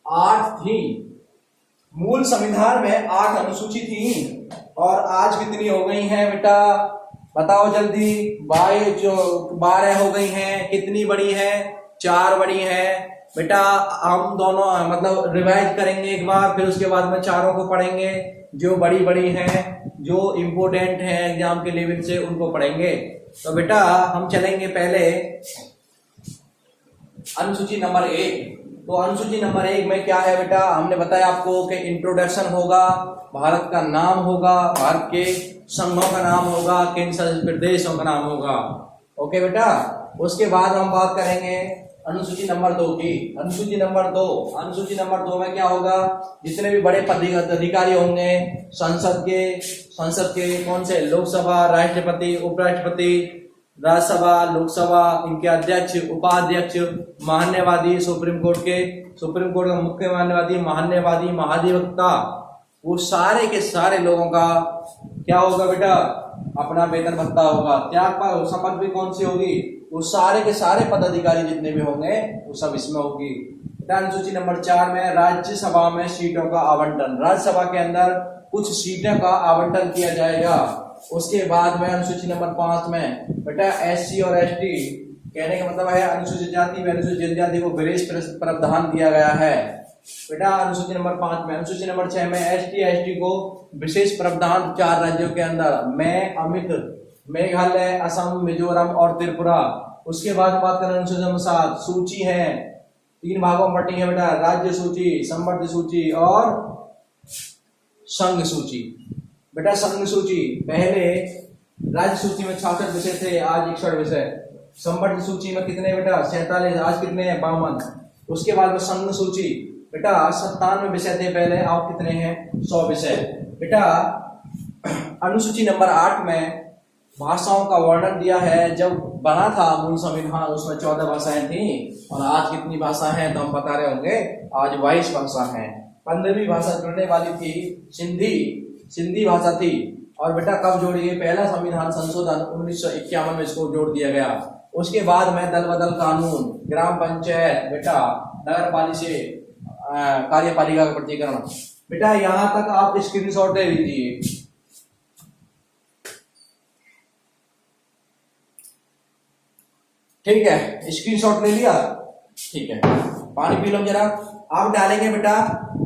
आठ थी मूल संविधान में, 8 अनुसूची थी। और आज कितनी हो गई हैं बेटा? बताओ जल्दी। 12 हो गई हैं। कितनी बड़ी है? 4 बड़ी है। बेटा हम दोनों मतलब रिवाइज करेंगे एक बार, फिर उसके बाद में चारों को पढ़ेंगे। जो बड़ी बड़ी हैं, जो इम्पोर्टेंट हैं एग्जाम के लेवल से, उनको पढ़ेंगे। तो बेटा हम चलेंगे पहले अनुसूची नंबर 1। तो अनुसूची नंबर 1 में क्या है बेटा? हमने बताया आपको कि इंट्रोडक्शन होगा, भारत का नाम होगा, भारत के संघों का नाम होगा, केंद्र शासित प्रदेशों का नाम होगा। ओके बेटा। उसके बाद हम बात करेंगे अनुसूची नंबर 2 की। अनुसूची नंबर 2 में क्या होगा? जितने भी बड़े पदाधिकारी होंगे संसद के कौन से? लोकसभा, राष्ट्रपति, उपराष्ट्रपति, राज्यसभा, लोकसभा, इनके अध्यक्ष, उपाध्यक्ष, महान्यायवादी, सुप्रीम कोर्ट का मुख्य महान्यायवादी, महान्यायवादी, महाधिवक्ता, वो सारे के सारे लोगों का क्या होगा बेटा? अपना वेतन भत्ता होगा। त्याग पर शपथ भी कौन सी होगी? वो सारे के सारे पदाधिकारी जितने भी होंगे वो सब इसमें होगी। अनुसूची नंबर 4 में राज्यसभा में सीटों का आवंटन, राज्यसभा के अंदर कुछ सीटों का आवंटन किया जाएगा। उसके बाद में अनुसूची नंबर 5 में बेटा एससी और एसटी, कहने का मतलब है अनुसूचित जाति व अनुसूचित जनजाति को विशेष प्रावधान दिया गया है बेटा अनुसूची नंबर 5 में। अनुसूची नंबर 6 में एसटी एसटी को विशेष प्रावधान 4 राज्यों के अंदर, मेघालय, असम, मिजोरम और त्रिपुरा। उसके बाद बात करें अनुसूची नंबर 7, सूची है 3 भागों में बटी है बेटा, राज्य सूची, संवर्ग सूची और संघ सूची। बेटा संघ सूची, पहले राज्य सूची में 66 विषय थे, आज 61 विषय। संवर्ग सूची में कितने बेटा? 47, आज कितने हैं? 52। उसके बाद में संघ सूची बेटा 97 विषय थे पहले, अब कितने हैं? 100 विषय। बेटा अनुसूची नंबर 8 में भाषाओं का वर्णन दिया है। जब बना था मूल संविधान उसमें 14 भाषाएं थी, और आज कितनी भाषा हैं तो हम बता रहे होंगे, आज 22 भाषा हैं। 15वीं भाषा जुड़ने वाली थी सिंधी भाषा थी। और बेटा कब जोड़ी गई? पहला संविधान संशोधन 1951 में इसको जोड़ दिया गया। उसके बाद में दल बदल कानून, ग्राम पंचायत, बेटा नगर पालिका, कार्यपालिका का प्रतिकरण। बेटा यहां तक आप स्क्रीनशॉट ले लीजिए। ठीक है, स्क्रीनशॉट ले लिया? ठीक है, पानी पी लो जरा। आप डालेंगे बेटा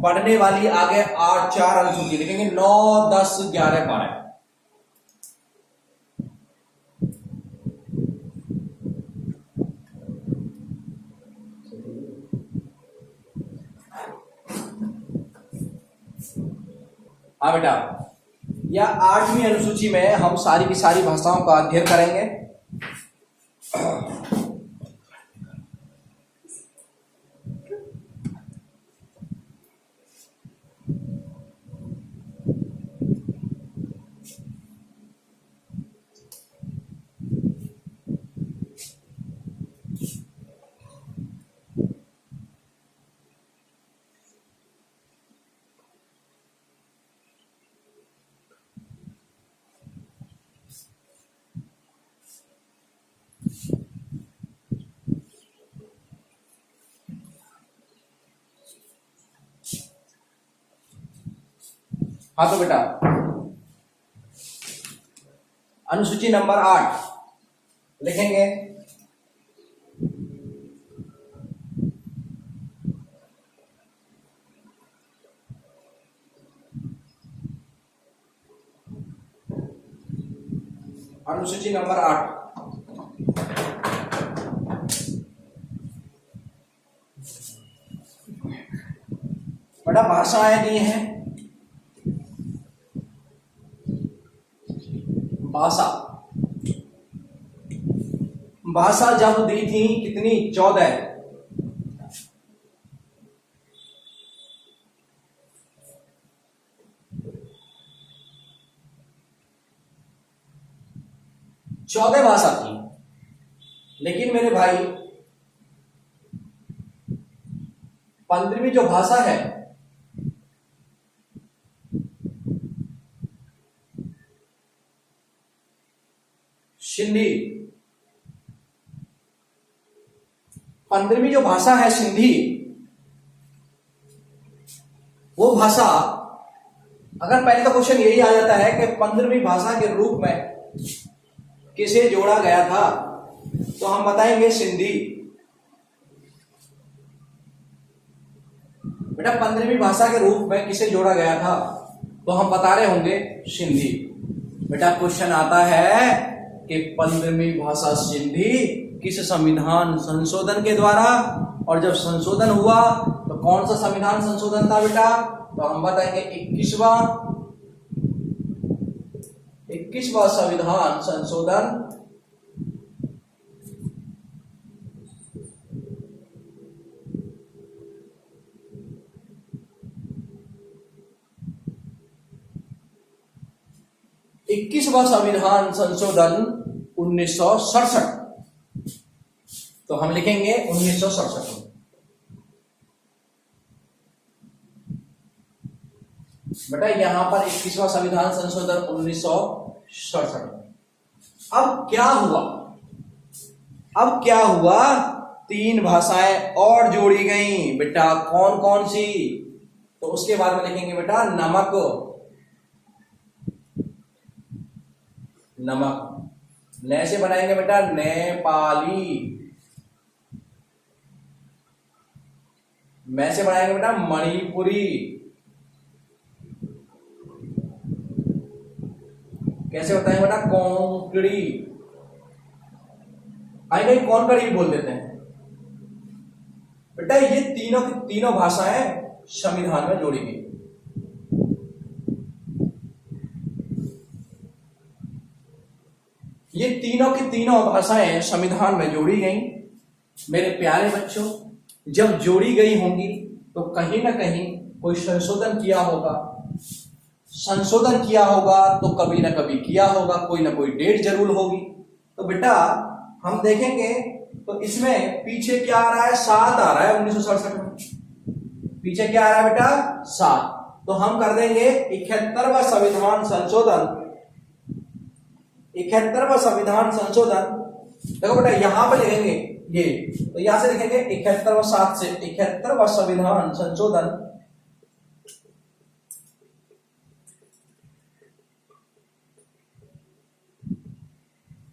पढ़ने वाली आगे 8 4 अनुसूची लिखेंगे, 9 10 11 12। हाँ बेटा, या 8वीं अनुसूची में हम सारी की सारी भाषाओं का अध्ययन करेंगे। हाँ तो बेटा अनुसूची नंबर 8 लिखेंगे। अनुसूची नंबर 8 बेटा भाषाएं दी हैं। भाषा भाषा जब दी थी कितनी? 14। भाषा थी। लेकिन मेरे भाई 15वीं जो भाषा है सिंधी, 15वीं जो भाषा है सिंधी, वो भाषा, अगर पहले तो क्वेश्चन यही आ जाता है कि 15वीं भाषा के रूप में किसे जोड़ा गया था, तो हम बताएंगे सिंधी। बेटा 15वीं भाषा के रूप में किसे जोड़ा गया था, तो हम बता रहे होंगे सिंधी। बेटा क्वेश्चन आता है कि 15वीं भाषा सिंधी किस संविधान संशोधन के द्वारा, और जब संशोधन हुआ तो कौन सा संविधान संशोधन था बेटा, तो हम बताएंगे 21वां संविधान संशोधन। इक्कीसवां संविधान संशोधन 1967, तो हम लिखेंगे 1967। बेटा यहां पर 21वां संविधान संशोधन 1967। अब क्या हुआ? अब क्या हुआ? 3 भाषाएं और जोड़ी गई। बेटा कौन कौन सी? तो उसके बाद में लिखेंगे बेटा नमक। न से बनाएंगे बेटा नेपाली। मैं से बनाएंगे बेटा मणिपुरी। कैसे बताएंगे बेटा? कोंकणी। आई नहीं, कोंकणी भी बोल देते हैं। बेटा ये तीनों की तीनों भाषाएं संविधान में जोड़ी गई। ये तीनों की तीनों भाषाएं संविधान में जोड़ी गई। मेरे प्यारे बच्चों, जब जोड़ी गई होंगी तो कहीं ना कहीं कोई संशोधन किया होगा। संशोधन किया होगा तो कभी ना कभी किया होगा, कोई ना कोई डेट जरूर होगी। तो बेटा हम देखेंगे तो इसमें पीछे क्या आ रहा है? 7 आ रहा है 1967 में। पीछे क्या आ रहा है बेटा? 7। तो हम कर देंगे 71वां संविधान संशोधन। 71वां संविधान संशोधन। देखो बेटा यहां पर लिखेंगे ये, तो यहां से लिखेंगे 71वां, 7 से 71वां संविधान संशोधन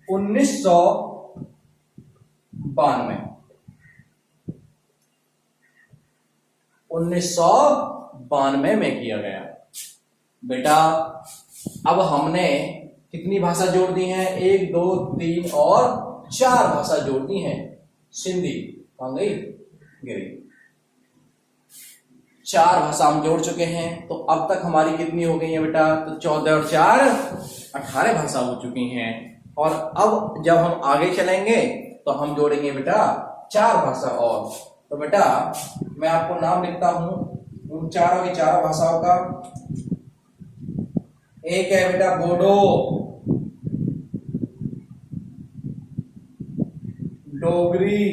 1992 में किया गया। बेटा अब हमने कितनी भाषा जोड़ दी है? 1 2 3 और 4 भाषा जोड़ दी हैं। सिंधी कौन गई? गिरी। 4 भाषा हम जोड़ चुके हैं। तो अब तक हमारी कितनी हो गई है बेटा? तो 14 और 4 18 भाषा हो चुकी हैं। और अब जब हम आगे चलेंगे तो हम जोड़ेंगे बेटा 4 भाषा और। तो बेटा मैं आपको नाम लिखता हूं उन चारों की चारों भाषाओं का। एक है बेटा बोडो, डोगरी,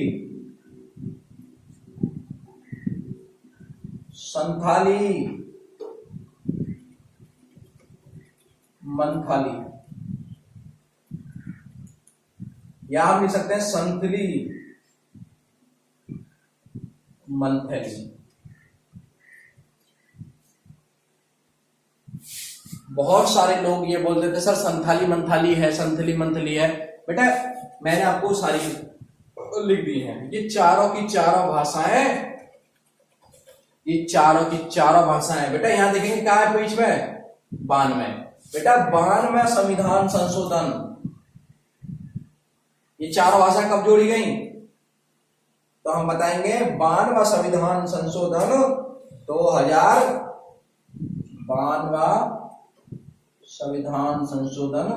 संथाली, मंथाली, या हम लिख सकते हैं संथली, मंथली। बहुत सारे लोग ये बोलते थे सर संथाली मंथाली है, संथली मंथली है। बेटा मैंने आपको सारी लिख दी हैं। ये चारों की चारों भाषाएं, ये चारों की चारों भाषाएं। बेटा यहां देखेंगे क्या है पेज में? 92। बेटा 92 संविधान संशोधन। ये चारों भाषा कब जोड़ी गई? तो हम बताएंगे 92वां संविधान संशोधन 2052वां संविधान संशोधन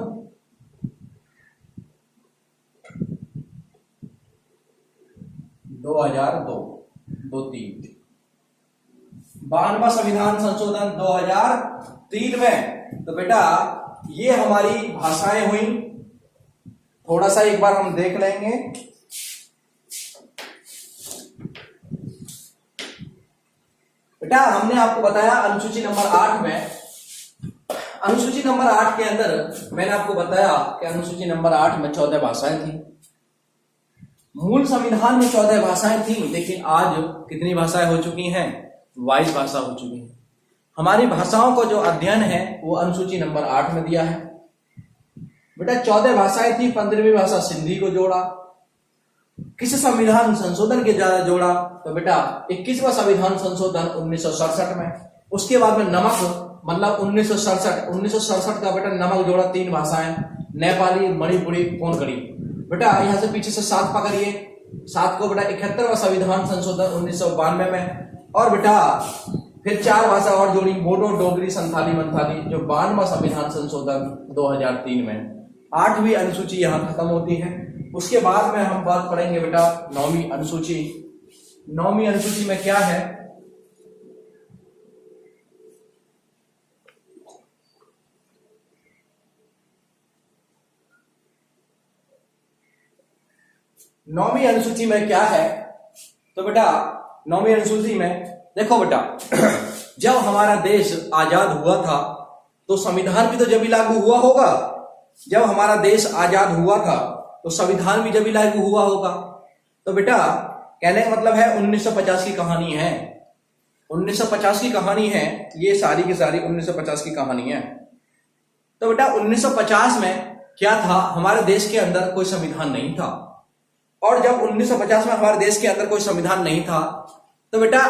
2002 52वां संविधान संशोधन 2003 में। तो बेटा ये हमारी भाषाएं हुई, थोड़ा सा एक बार हम देख लेंगे। बेटा हमने आपको बताया अनुसूची नंबर 8 में, अनुसूची नंबर 8 के अंदर मैंने आपको बताया कि अनुसूची नंबर 8 में 14 भाषाएं थी। मूल संविधान में 14 भाषाएं थी, लेकिन आज कितनी भाषाएं हो चुकी हैं? 22 भाषा हो चुकी हैं। हमारी भाषाओं को जो अध्ययन है वो अनुसूची नंबर 8 में दिया है। बेटा 14 भाषाएं थी, 15वीं भाषा सिंधी को जोड़ा। किस संविधान संशोधन के द्वारा जोड़ा? तो बेटा 21वां संविधान संशोधन 1967 में। उसके बाद में नमक मतलब 1967 का बेटा नमक जोड़ा, 3 भाषाएं, नेपाली, मणिपुरी, कोंकणी। बेटा यहां से पीछे से 7 पकड़िए, 7 को बेटा 71वां संविधान संशोधन 1992 में। और बेटा फिर 4 भाषा और जोड़ी, बोडो, डोगरी, संथाली, मंथाली, जो 52वां संविधान संशोधन 2003 में। 8वीं अनुसूची यहां खत्म होती है। उसके बाद में हम बात करेंगे बेटा 9वीं अनुसूची। 9वीं अनुसूची में क्या है? नौवीं अनुसूची में क्या है? तो बेटा 9वीं अनुसूची में देखो बेटा जब हमारा देश आजाद हुआ था तो संविधान भी तो जब ही लागू हुआ होगा। जब हमारा देश आजाद हुआ था तो संविधान भी जब ही लागू हुआ होगा। तो बेटा कहने का मतलब है 1950 की कहानी है, 1950 की कहानी है, ये सारी की सारी 1950 की कहानी है। तो बेटा 1950 में क्या था? हमारे देश के अंदर कोई संविधान नहीं था। और जब 1950 में हमारे देश के अंदर कोई संविधान नहीं था तो बेटा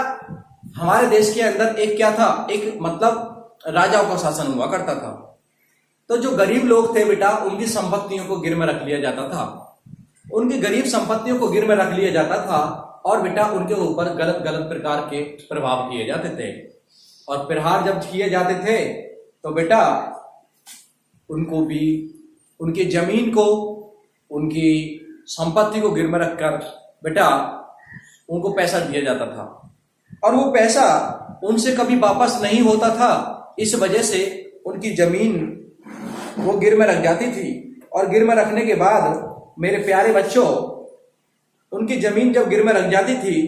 हमारे देश के अंदर एक क्या था? एक मतलब राजाओं का शासन हुआ करता था। तो जो गरीब लोग थे बेटा उनकी संपत्तियों को गिर में रख लिया जाता था, उनकी गरीब संपत्तियों को गिर में रख लिया जाता था। और बेटा उनके ऊपर गलत गलत प्रकार के प्रभाव किए जाते थे। और प्रहार जब किए जाते थे तो बेटा उनको भी उनकी जमीन को, उनकी संपत्ति को गिर में रखकर बेटा उनको पैसा दिया जाता था। और वो पैसा उनसे कभी वापस नहीं होता था। इस वजह से उनकी जमीन वो गिर में रख जाती थी। और गिर में रखने के बाद मेरे प्यारे बच्चों, उनकी जमीन जब गिर में रख जाती थी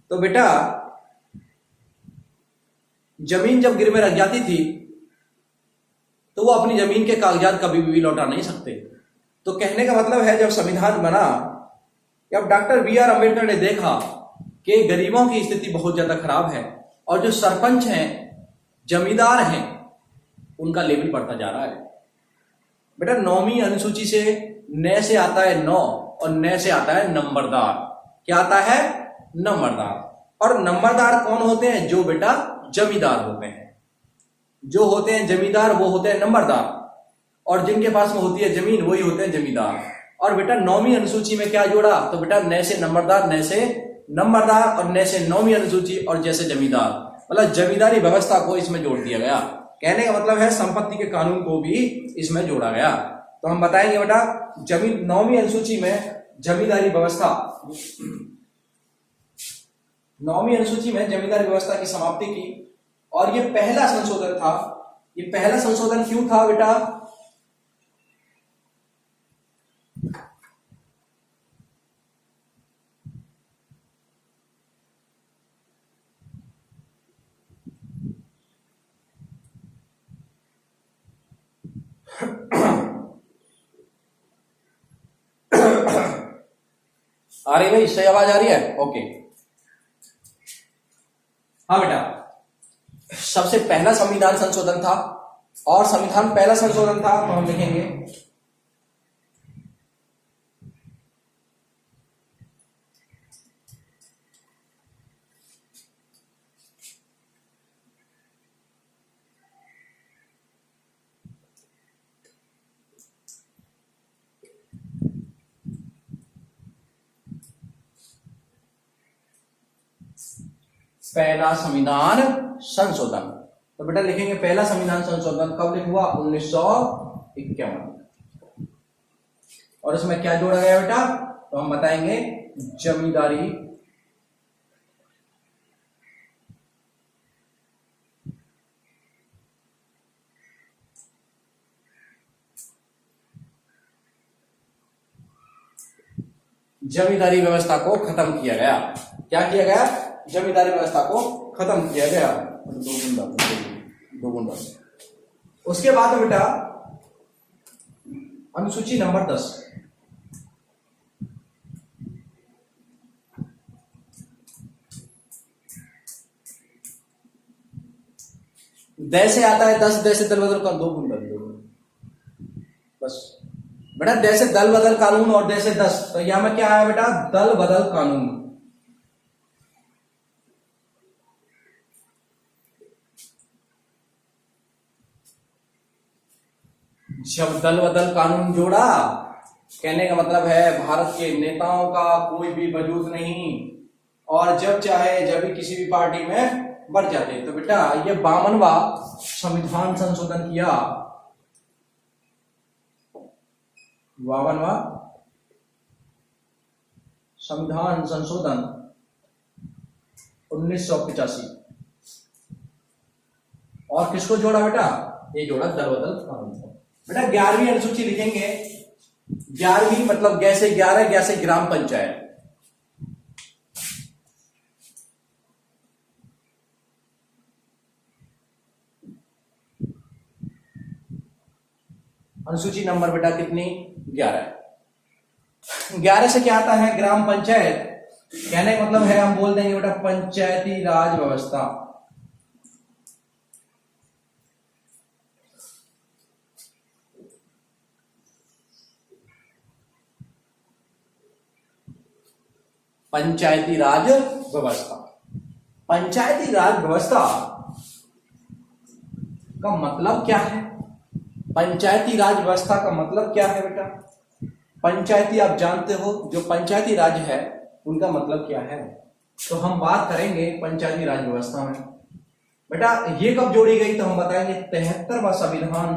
तो बेटा जमीन जब गिर में रख जाती थी तो वो अपनी जमीन के कागजात कभी भी लौटा नहीं सकते। तो कहने का मतलब है जब संविधान बना, जब डॉक्टर बी.आर. अम्बेडकर ने देखा कि गरीबों की स्थिति बहुत ज्यादा खराब है और जो सरपंच हैं, जमींदार हैं, उनका लेवल बढ़ता जा रहा है। बेटा 9वीं अनुसूची से न से आता है 9 और न से आता है नंबरदार। क्या आता है? नंबरदार। और नंबरदार कौन होते हैं? जो बेटा जमींदार होते हैं। जो होते हैं जमींदार वो होते हैं नंबरदार, और जिनके पास में होती है जमीन वही होते हैं जमींदार। और बेटा 9वीं अनुसूची में क्या जोड़ा? तो बेटा न से नंबरदार, न से नंबरदार, और न से 9वीं अनुसूची, और जैसे जमींदार, मतलब जमींदारी व्यवस्था को इसमें जोड़ दिया गया। कहने का मतलब है संपत्ति के कानून को भी इसमें जोड़ा गया। तो हम बताएंगे बेटा 9वीं अनुसूची में जमींदारी व्यवस्था, 9वीं अनुसूची में जमींदारी व्यवस्था की समाप्ति की। और ये पहला संशोधन था। ये पहला संशोधन क्यों था बेटा? आ रही भाई, सही आवाज आ रही है? ओके। हाँ बेटा, सबसे पहला संविधान संशोधन था। और संविधान पहला संशोधन था तो हम लिखेंगे पहला संविधान संशोधन। तो बेटा लिखेंगे पहला संविधान संशोधन कब लिखा हुआ? 1951। और इसमें क्या जोड़ा गया बेटा? तो हम बताएंगे जमींदारी जमींदारी व्यवस्था को खत्म किया गया। क्या किया गया? जमींदारी व्यवस्था को खत्म किया गया। दो गुंडा। उसके बाद बेटा अनुसूची नंबर 10। द से आता है 10, द से दल बदल कर 2 गुंडा बस बेटा। द से दल बदल कानून और द से 10, तो यहां में क्या आया बेटा? दल बदल कानून। जब दल बदल कानून जोड़ा, कहने का मतलब है भारत के नेताओं का कोई भी वजूद नहीं, और जब चाहे जब भी किसी भी पार्टी में बढ़ जाते। तो बेटा ये 52वां संविधान संशोधन किया। 52वां संविधान संशोधन 1985। और किसको जोड़ा बेटा? ये जोड़ा दल बदल कानून को। बेटा 11वीं अनुसूची लिखेंगे। 11वीं मतलब ग से 11, ग से ग्राम पंचायत। अनुसूची नंबर बेटा कितनी? 11। 11 से क्या आता है? ग्राम पंचायत। कहने का मतलब है हम बोल देंगे बेटा पंचायती राज व्यवस्था। पंचायती राज व्यवस्था। पंचायती राज व्यवस्था का मतलब क्या है? पंचायती राज व्यवस्था का मतलब क्या है बेटा? पंचायती आप जानते हो, जो पंचायती राज है उनका मतलब क्या है? तो हम बात करेंगे पंचायती राज व्यवस्था में। बेटा ये कब जोड़ी गई? तो हम बताएंगे 73वां संविधान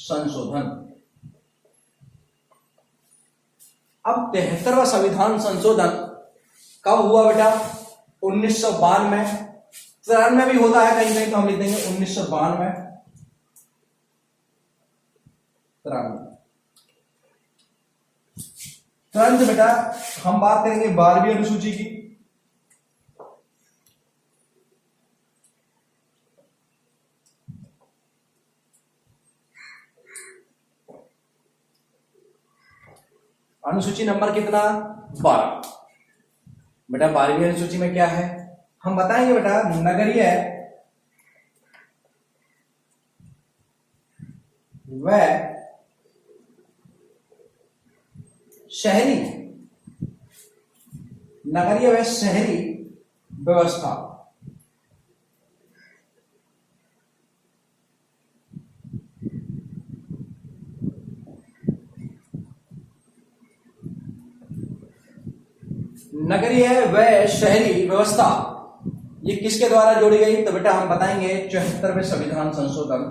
संशोधन। अब 73वां संविधान संशोधन कब हुआ बेटा? 1992। 93 भी होता है कहीं कहीं, तो हम लिख देंगे 1992। तुरंत बेटा हम बात करेंगे 12वीं अनुसूची की। अनुसूची नंबर कितना? 12। बेटा 12वीं अनुसूची में क्या है? हम बताएंगे बेटा नगरीय व शहरी, नगरीय व शहरी व्यवस्था। नगरीय व शहरी व्यवस्था ये किसके द्वारा जोड़ी गई? तो बेटा हम बताएंगे 74वें संविधान संशोधन।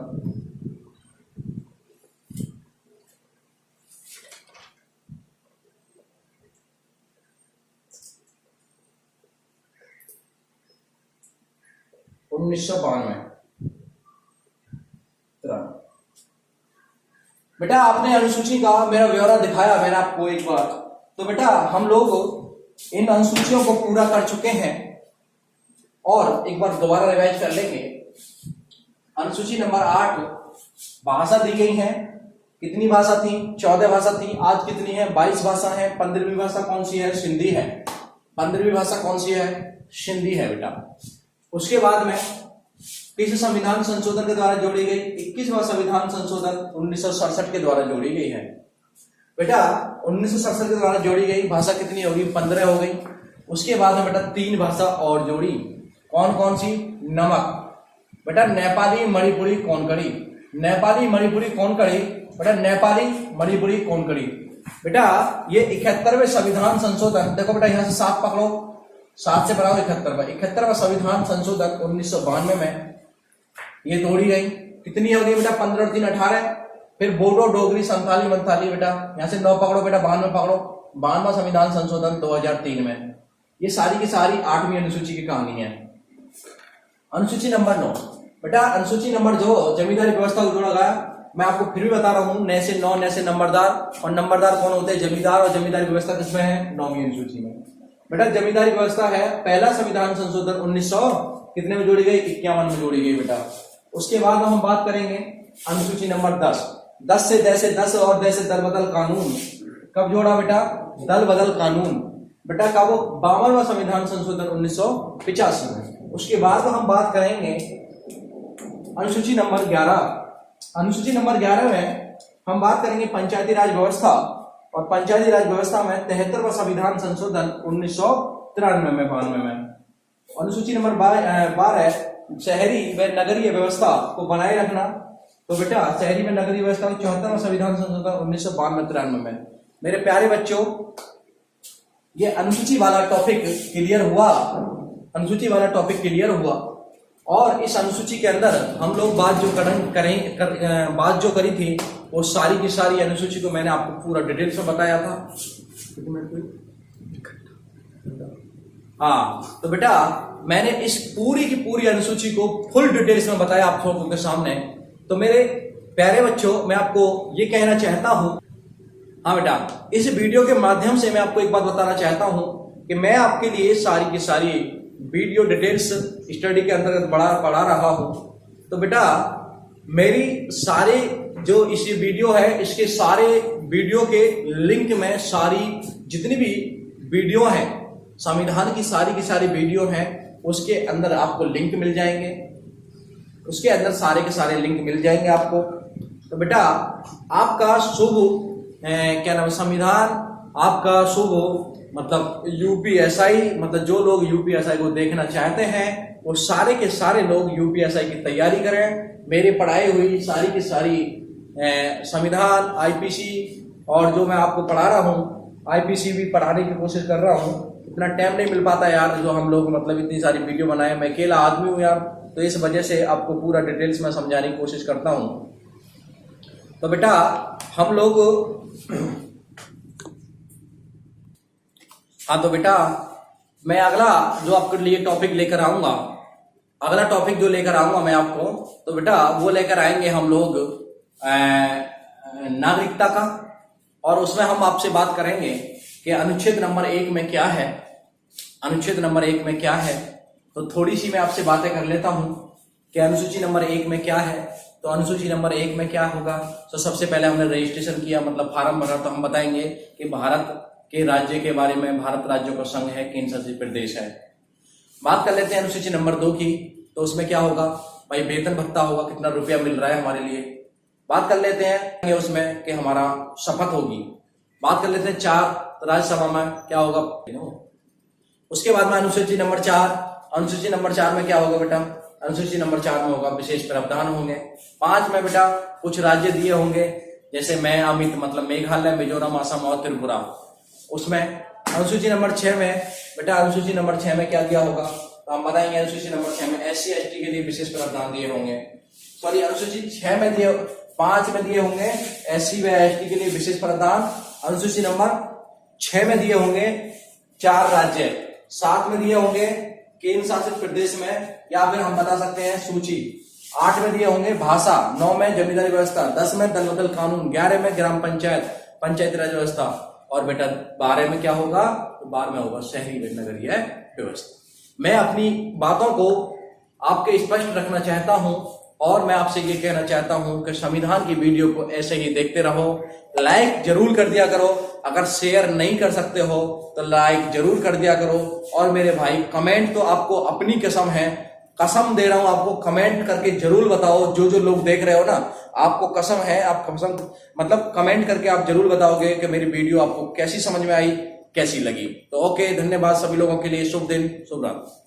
बेटा आपने अनुसूची का मेरा ब्यौरा दिखाया मैंने आपको एक बार। तो बेटा हम लोग इन अनुसूचियों को पूरा कर चुके हैं और एक बार दोबारा रिवाइज कर लेंगे। अनुसूची नंबर 8 भाषा दी गई है। कितनी भाषा थी? 14 भाषा थी। आज कितनी है? 22 भाषा है। 15वीं भाषा कौन सी है? सिंधी है। 15वीं भाषा कौन सी है? सिंधी है बेटा। उसके बाद में किस संविधान संशोधन के द्वारा जोड़ी गई? 21वां संविधान संशोधन 1967 के द्वारा जोड़ी गई है। बेटा 1967 के द्वारा जोड़ी गई भाषा कितनी होगी? 15 हो गई। उसके बाद में बेटा 3 भाषा और जोड़ी। कौन कौन सी? नमक। बेटा नेपाली, मणिपुरी, कोंकणी। नेपाली, मणिपुरी, कोंकणी। बेटा नेपाली, मणिपुरी, कोंकणी। बेटा ये 71वें संविधान संशोधन, देखो बेटा यहाँ से 7 पकड़ो, 7 से बढ़ाओ 71वां संविधान संशोधन 1992 में ये तोड़ी गई। कितनी हो गई बेटा? 15 और 3 18। फिर बोडो डोगरी संथाली मंथाली बेटा यहाँ से 9 पकड़ो बेटा, 92 पकड़ो, 92वां संविधान संशोधन 2003 में। ये सारी की सारी 8वीं अनुसूची की कहानी है। अनुसूची नंबर 9 बेटा, अनुसूची नंबर 2 जमींदारी व्यवस्था को जोड़ा गया। मैं आपको फिर भी बता रहा हूं, न से 9 न से नंबरदार, और नंबरदार कौन होते हैं? जमींदार। और जमींदारी व्यवस्था किसमें है? 9वीं अनुसूची में। बेटा जमींदारी व्यवस्था है पहला संविधान संशोधन 1900 कितने में जोड़ी गई? 51 में जोड़ी गई बेटा। उसके बाद हम बात करेंगे अनुसूची नंबर 10 से 10 और 10 से दल बदल कानून कब जोड़ा बेटा? दल बदल कानून बेटा कब? 52वां संविधान संशोधन 1985 में। उसके बाद हम बात करेंगे अनुसूची नंबर 11। अनुसूची नंबर 11 में हम बात करेंगे पंचायती राज व्यवस्था, और पंचायती राज व्यवस्था में 73वां संविधान संशोधन 1993 में 92 में। अनुसूची नंबर 12 शहरी व नगरीय व्यवस्था को बनाए रखना, तो बेटा शहरी व नगरीय व्यवस्था 74वां संविधान संशोधन 1992-93 में। मेरे प्यारे बच्चों, ये अनुसूची वाला टॉपिक क्लियर हुआ, अनुसूची वाला टॉपिक क्लियर हुआ। और इस अनुसूची के अंदर हम लोग बात जो करी थी वो सारी की सारी अनुसूची को मैंने आपको पूरा डिटेल्स में बताया था। हाँ, तो बेटा मैंने इस पूरी की पूरी अनुसूची को फुल डिटेल्स में बताया आप लोगों के सामने। तो मेरे प्यारे बच्चों, मैं आपको ये कहना चाहता हूं, हाँ बेटा, इस वीडियो के माध्यम से मैं आपको एक बात बताना चाहता हूं कि मैं आपके लिए सारी की सारी वीडियो डिटेल्स स्टडी के अंतर्गत पढ़ा रहा हूं। तो बेटा मेरी सारे जो इस वीडियो है, इसके सारे वीडियो के लिंक में सारी जितनी भी वीडियो हैं, संविधान की सारी वीडियो हैं, उसके अंदर आपको लिंक मिल जाएंगे, उसके अंदर सारे के सारे लिंक मिल जाएंगे आपको। तो बेटा आपका शुभ क्या नाम, संविधान आपका शुभ मतलब यूपीएसआई, मतलब जो लोग यूपीएसआई को देखना चाहते हैं वो सारे के सारे लोग यूपीएसआई की तैयारी करें। मेरी पढ़ाई हुई सारी की सारी संविधान, आईपीसी, और जो मैं आपको पढ़ा रहा हूँ आईपीसी भी पढ़ाने की कोशिश कर रहा हूँ। इतना टाइम नहीं मिल पाता यार, जो हम लोग मतलब इतनी सारी वीडियो बनाए, मैं अकेला आदमी हूँ यार, तो इस वजह से आपको पूरा डिटेल्स में समझाने की कोशिश करता हूँ। तो बेटा हम लोग हाँ, तो बेटा मैं अगला जो आपके लिए टॉपिक लेकर आऊंगा, अगला टॉपिक जो लेकर आऊंगा मैं आपको, तो बेटा वो लेकर आएंगे हम लोग नागरिकता का। और उसमें हम आपसे बात करेंगे कि अनुच्छेद नंबर 1 में क्या है, अनुच्छेद नंबर 1 में क्या है। तो थोड़ी सी मैं आपसे बातें कर लेता हूं कि अनुसूची नंबर 1 में क्या है। तो अनुसूची नंबर 1 में क्या होगा? तो सबसे पहले हमने रजिस्ट्रेशन किया, मतलब फॉर्म भरा, तो हम बताएंगे कि भारत के राज्य के बारे में, भारत राज्यों का संघ है, केंद्र शासित प्रदेश है। बात कर लेते हैं अनुसूची नंबर 2 की। तो उसमें क्या होगा भाई? वेतन भत्ता होगा, कितना रुपया मिल रहा है हमारे लिए। बात कर लेते हैं उसमें कि हमारा शपथ होगी। बात कर लेते हैं 4 राज्यसभा में क्या होगा। उसके बाद में अनुसूची नंबर 4, अनुसूची नंबर 4 में क्या होगा बेटा? अनुसूची नंबर 4 में होगा विशेष प्रावधान होंगे। 5 में बेटा कुछ राज्य दिए होंगे, जैसे मैं अमित मतलब मेघालय, मिजोरम, असम और त्रिपुरा। उसमें अनुसूची नंबर 6 में बेटा, अनुसूची नंबर 6 में क्या दिया होगा? तो हम बताएंगे अनुसूची नंबर 6 में SC ST के लिए विशेष प्रावधान दिए होंगे। सॉरी, अनुसूची 6 में दिए, 5 में दिए होंगे SC व ST के लिए विशेष प्रावधान। अनुसूची नंबर 6 में दिए होंगे 4 राज्य, 7 में दिए होंगे केंद्र शासित प्रदेश में, या फिर हम बता सकते हैं सूची। 8 में दिए होंगे भाषा, 9 में जमींदारी व्यवस्था, 10 में दल बदल कानून, 11 में ग्राम पंचायत, पंचायती राज व्यवस्था, और बेटा 12 में क्या होगा? तो 12 में होगा शहरी व नगरीय व्यवस्था। मैं अपनी बातों को आपके स्पष्ट रखना चाहता हूं, और मैं आपसे ये कहना चाहता हूं कि संविधान की वीडियो को ऐसे ही देखते रहो। लाइक जरूर कर दिया करो, अगर शेयर नहीं कर सकते हो तो लाइक जरूर कर दिया करो। और मेरे भाई कमेंट तो आपको अपनी कसम है, कसम दे रहा हूं आपको, कमेंट करके जरूर बताओ। जो लोग देख रहे हो ना, आपको कसम है, आप कसम मतलब कमेंट करके आप जरूर बताओगे कि मेरी वीडियो आपको कैसी समझ में आई, कैसी लगी। तो ओके, धन्यवाद सभी लोगों के लिए। शुभ दिन, शुभ रात्रि।